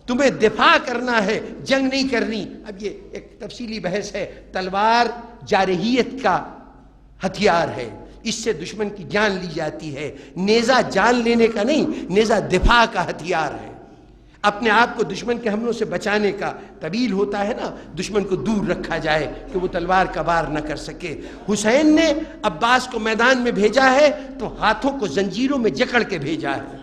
تمہیں دفاع کرنا ہے، جنگ نہیں کرنی۔ اب یہ ایک تفصیلی بحث ہے، تلوار جارحیت کا ہتھیار ہے، اس سے دشمن کی جان لی جاتی ہے، نیزہ جان لینے کا نہیں، نیزہ دفاع کا ہتھیار ہے، اپنے آپ کو دشمن کے حملوں سے بچانے کا۔ طویل ہوتا ہے نا، دشمن کو دور رکھا جائے کہ وہ تلوار کا وار نہ کر سکے۔ حسین نے عباس کو میدان میں بھیجا ہے تو ہاتھوں کو زنجیروں میں جکڑ کے بھیجا ہے،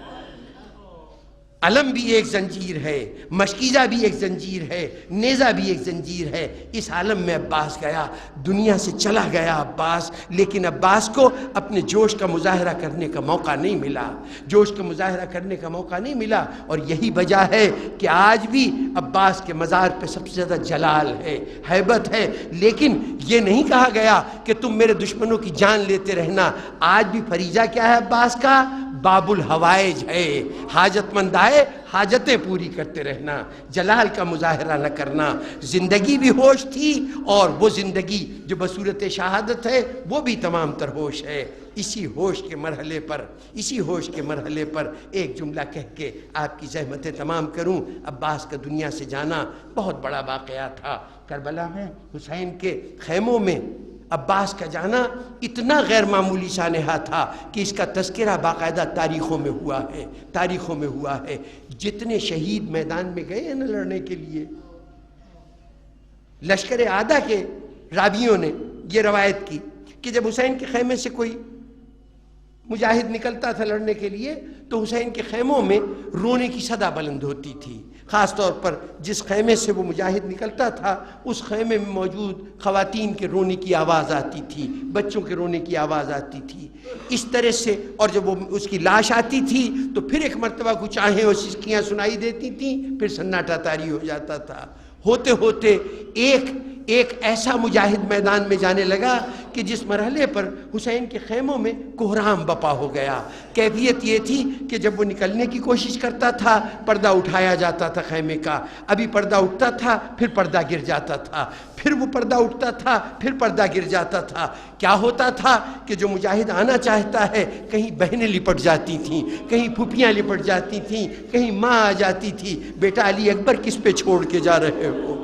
علم بھی ایک زنجیر ہے، مشکیزہ بھی ایک زنجیر ہے، نیزہ بھی ایک زنجیر ہے۔ اس عالم میں عباس گیا، دنیا سے چلا گیا عباس، لیکن عباس کو اپنے جوش کا مظاہرہ کرنے کا موقع نہیں ملا، جوش کا مظاہرہ کرنے کا موقع نہیں ملا، اور یہی وجہ ہے کہ آج بھی عباس کے مزار پہ سب سے زیادہ جلال ہے، ہیبت ہے، لیکن یہ نہیں کہا گیا کہ تم میرے دشمنوں کی جان لیتے رہنا۔ آج بھی فریضہ کیا ہے عباس کا؟ باب الحوائج ہے، حاجت مند آئے حاجتیں پوری کرتے رہنا، جلال کا مظاہرہ نہ کرنا۔ زندگی بھی ہوش تھی، اور وہ زندگی جو بصورت شہادت ہے وہ بھی تمام تر ہوش ہے۔ اسی ہوش کے مرحلے پر ایک جملہ کہہ کے آپ کی زحمتیں تمام کروں۔ عباس کا دنیا سے جانا بہت بڑا واقعہ تھا۔ کربلا میں حسین کے خیموں میں عباس کا جانا اتنا غیر معمولی سانحہ تھا کہ اس کا تذکرہ باقاعدہ تاریخوں میں ہوا ہے۔ جتنے شہید میدان میں گئے ہیں نا لڑنے کے لیے، لشکر عادہ کے راویوں نے یہ روایت کی کہ جب حسین کے خیمے سے کوئی مجاہد نکلتا تھا لڑنے کے لیے تو حسین کے خیموں میں رونے کی صدا بلند ہوتی تھی، خاص طور پر جس خیمے سے وہ مجاہد نکلتا تھا اس خیمے میں موجود خواتین کے رونے کی آواز آتی تھی، بچوں کے رونے کی آواز آتی تھی، اس طرح سے۔ اور جب وہ اس کی لاش آتی تھی تو پھر ایک مرتبہ کچھ آہیں اور سسکیاں سنائی دیتی تھیں، پھر سناٹا طاری ہو جاتا تھا۔ ہوتے ہوتے ایک ایسا مجاہد میدان میں جانے لگا کہ جس مرحلے پر حسین کے خیموں میں کوہرام بپا ہو گیا۔ کیفیت یہ تھی کہ جب وہ نکلنے کی کوشش کرتا تھا پردہ اٹھایا جاتا تھا خیمے کا، ابھی پردہ اٹھتا تھا پھر پردہ گر جاتا تھا، پھر وہ پردہ اٹھتا تھا پھر پردہ گر جاتا تھا۔ کیا ہوتا تھا کہ جو مجاہد آنا چاہتا ہے، کہیں بہنیں لپٹ جاتی تھیں، کہیں پھوپھیاں لپٹ جاتی تھیں، کہیں ماں آ جاتی تھی، بیٹا علی اکبر کس پہ چھوڑ کے جا رہے ہو؟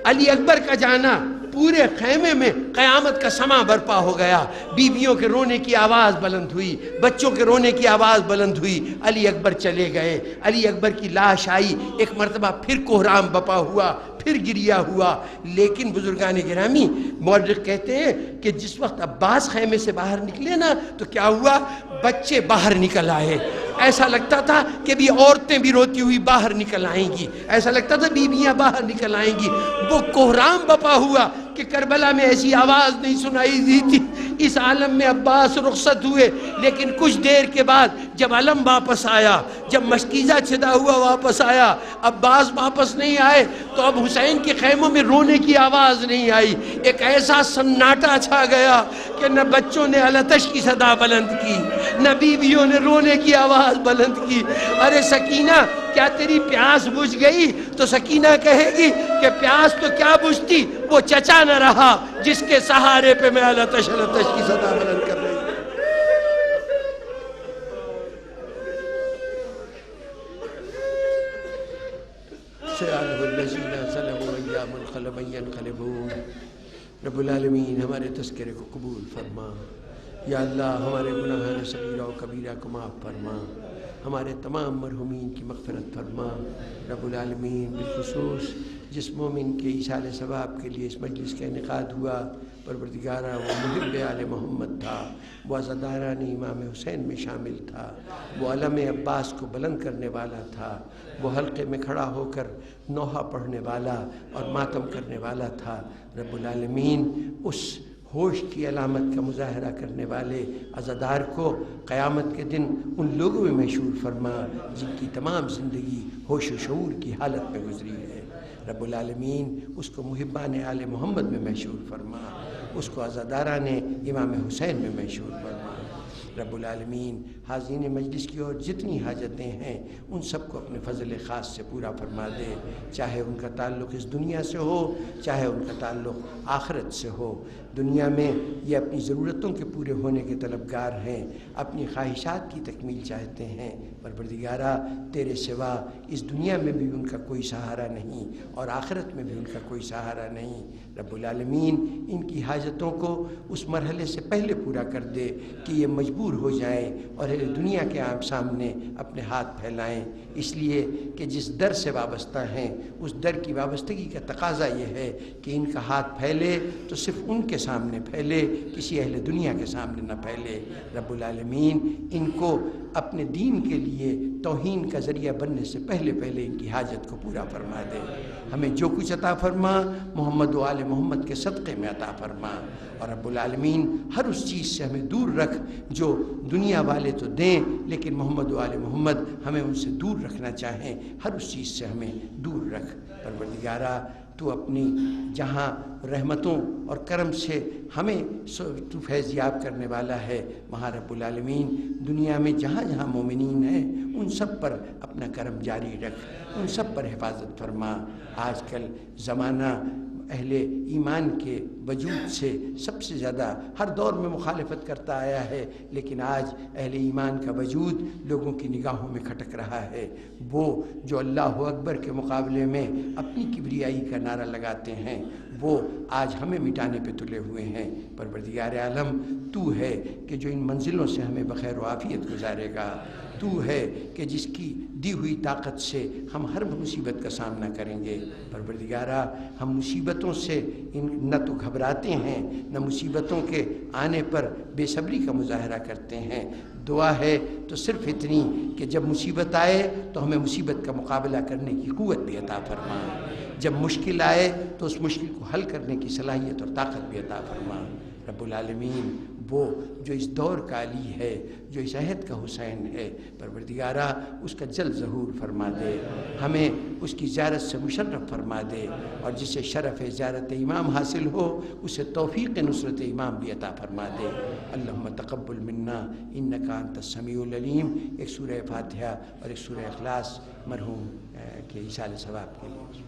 علی اکبر کا جانا پورے خیمے میں قیامت کا سما برپا ہو گیا. بیویوں کے رونے کی آواز بلند ہوئی, بچوں کے رونے کی آواز بلند ہوئی. علی اکبر چلے گئے, علی اکبر کی لاش آئی, ایک مرتبہ پھر کوہرام بپا ہوا, پھر گریا ہوا. لیکن بزرگان گرامی مورخ کہتے ہیں کہ جس وقت عباس خیمے سے باہر نکلے نا تو کیا ہوا, بچے باہر نکل آئے. ایسا لگتا تھا کہ بھی عورتیں بھی روتی ہوئی باہر نکل آئیں گی, ایسا لگتا تھا بیویاں باہر نکل آئیں گی. وہ کوہرام بپا ہوا کہ کربلا میں ایسی آواز نہیں سنائی دی تھی. اس عالم میں عباس رخصت ہوئے, لیکن کچھ دیر کے بعد جب علم واپس آیا, جب مشکیزہ چھدا ہوا واپس آیا, عباس واپس نہیں آئے, تو اب حسین کے خیموں میں رونے کی آواز نہیں آئی. ایک ایسا سناٹا چھا گیا کہ نہ بچوں نے التش کی صدا بلند کی, نہ بیویوں نے رونے کی آواز بلند کی. ارے سکینہ, کیا تیری پیاس بجھ گئی؟ تو سکینہ کہے گی کہ پیاس تو کیا بجھتی, وہ چچا نہ رہا جس کے سہارے پہ میں التش کی صدا بلند کر رہی ہوں. سیالہ الذین ظلموا ایام انقلبوا ینقلبون. رب العالمین ہمارے تذکرے کو قبول فرما. یا اللہ ہمارے گناہان صغیرہ و کبیرہ کو معاف فرما, ہمارے تمام مرحومین کی مغفرت فرما. رب العالمین بالخصوص جس مومن کے ایصال ثواب کے لیے اس مجلس کا انعقاد ہوا, پروردگارہ وہ محب آل محمد تھا, وہ عزاداران امام حسین میں شامل تھا, وہ علم عباس کو بلند کرنے والا تھا, وہ حلقے میں کھڑا ہو کر نوحہ پڑھنے والا اور ماتم کرنے والا تھا. رب العالمین اس ہوش کی علامت کا مظاہرہ کرنے والے عزادار کو قیامت کے دن ان لوگوں میں محشور فرما جن کی تمام زندگی ہوش و شعور کی حالت میں گزری ہے. رب العالمین اس کو محبان آل محمد میں محشور فرما, اس کو عزاداران امام حسین میں محشور فرما. رب العالمین حاضرین مجلس کی اور جتنی حاجتیں ہیں ان سب کو اپنے فضل خاص سے پورا فرما دے, چاہے ان کا تعلق اس دنیا سے ہو, چاہے ان کا تعلق آخرت سے ہو. دنیا میں یہ اپنی ضرورتوں کے پورے ہونے کے طلبگار ہیں, اپنی خواہشات کی تکمیل چاہتے ہیں. پروردگارہ تیرے سوا اس دنیا میں بھی ان کا کوئی سہارا نہیں اور آخرت میں بھی ان کا کوئی سہارا نہیں. رب العالمین ان کی حاجتوں کو اس مرحلے سے پہلے پورا کر دے کہ یہ مجبور ہو جائیں اور دنیا کے سامنے اپنے ہاتھ پھیلائیں, اس لیے کہ جس در سے وابستہ ہیں اس در کی وابستگی کا تقاضا یہ ہے کہ ان کا ہاتھ پھیلے تو صرف ان کے سامنے پھیلے, کسی اہل دنیا کے سامنے نہ پھیلے. رب العالمین ان کو اپنے دین کے لیے توہین کا ذریعہ بننے سے پہلے ان کی حاجت کو پورا فرما دے. ہمیں جو کچھ عطا فرما محمد و آل محمد کے صدقے میں عطا فرما, اور رب العالمین ہر اس چیز سے ہمیں دور رکھ جو دنیا والے تو دیں لیکن محمد و آل محمد ہمیں ان سے دور رکھنا چاہیں, ہر اس چیز سے ہمیں دور رکھ. پروردگارہ تو اپنی جہاں رحمتوں اور کرم سے ہمیں تو فیض یاب کرنے والا ہے, وہاں رب العالمین دنیا میں جہاں جہاں مومنین ہیں ان سب پر اپنا کرم جاری رکھ, ان سب پر حفاظت فرما. آج کل زمانہ اہل ایمان کے وجود سے سب سے زیادہ ہر دور میں مخالفت کرتا آیا ہے, لیکن آج اہل ایمان کا وجود لوگوں کی نگاہوں میں کھٹک رہا ہے. وہ جو اللہ اکبر کے مقابلے میں اپنی کبریائی کا نعرہ لگاتے ہیں وہ آج ہمیں مٹانے پہ تلے ہوئے ہیں. پروردگار عالم تو ہے کہ جو ان منزلوں سے ہمیں بخیر و عافیت گزارے گا, تو ہے کہ جس کی دی ہوئی طاقت سے ہم ہر مصیبت کا سامنا کریں گے. پروردگارہ ہم مصیبتوں سے نہ تو گھبراتے ہیں نہ مصیبتوں کے آنے پر بے صبری کا مظاہرہ کرتے ہیں. دعا ہے تو صرف اتنی کہ جب مصیبت آئے تو ہمیں مصیبت کا مقابلہ کرنے کی قوت بھی عطا فرما, جب مشکل آئے تو اس مشکل کو حل کرنے کی صلاحیت اور طاقت بھی عطا فرما. رب العالمین وہ جو اس دور کا علی ہے, جو اس عہد کا حسین ہے, پروردگارہ اس کا جلد ظہور فرما دے, ہمیں اس کی زیارت سے مشرف فرما دے, اور جسے شرف زیارت امام حاصل ہو اسے توفیق نصرت امام بھی عطا فرما دے. اللہم تقبل منا انکا انت السمیع العلیم. ایک سورہ فاتحہ اور ایک سورہ اخلاص مرحوم کے ایصال ثواب کے لیے.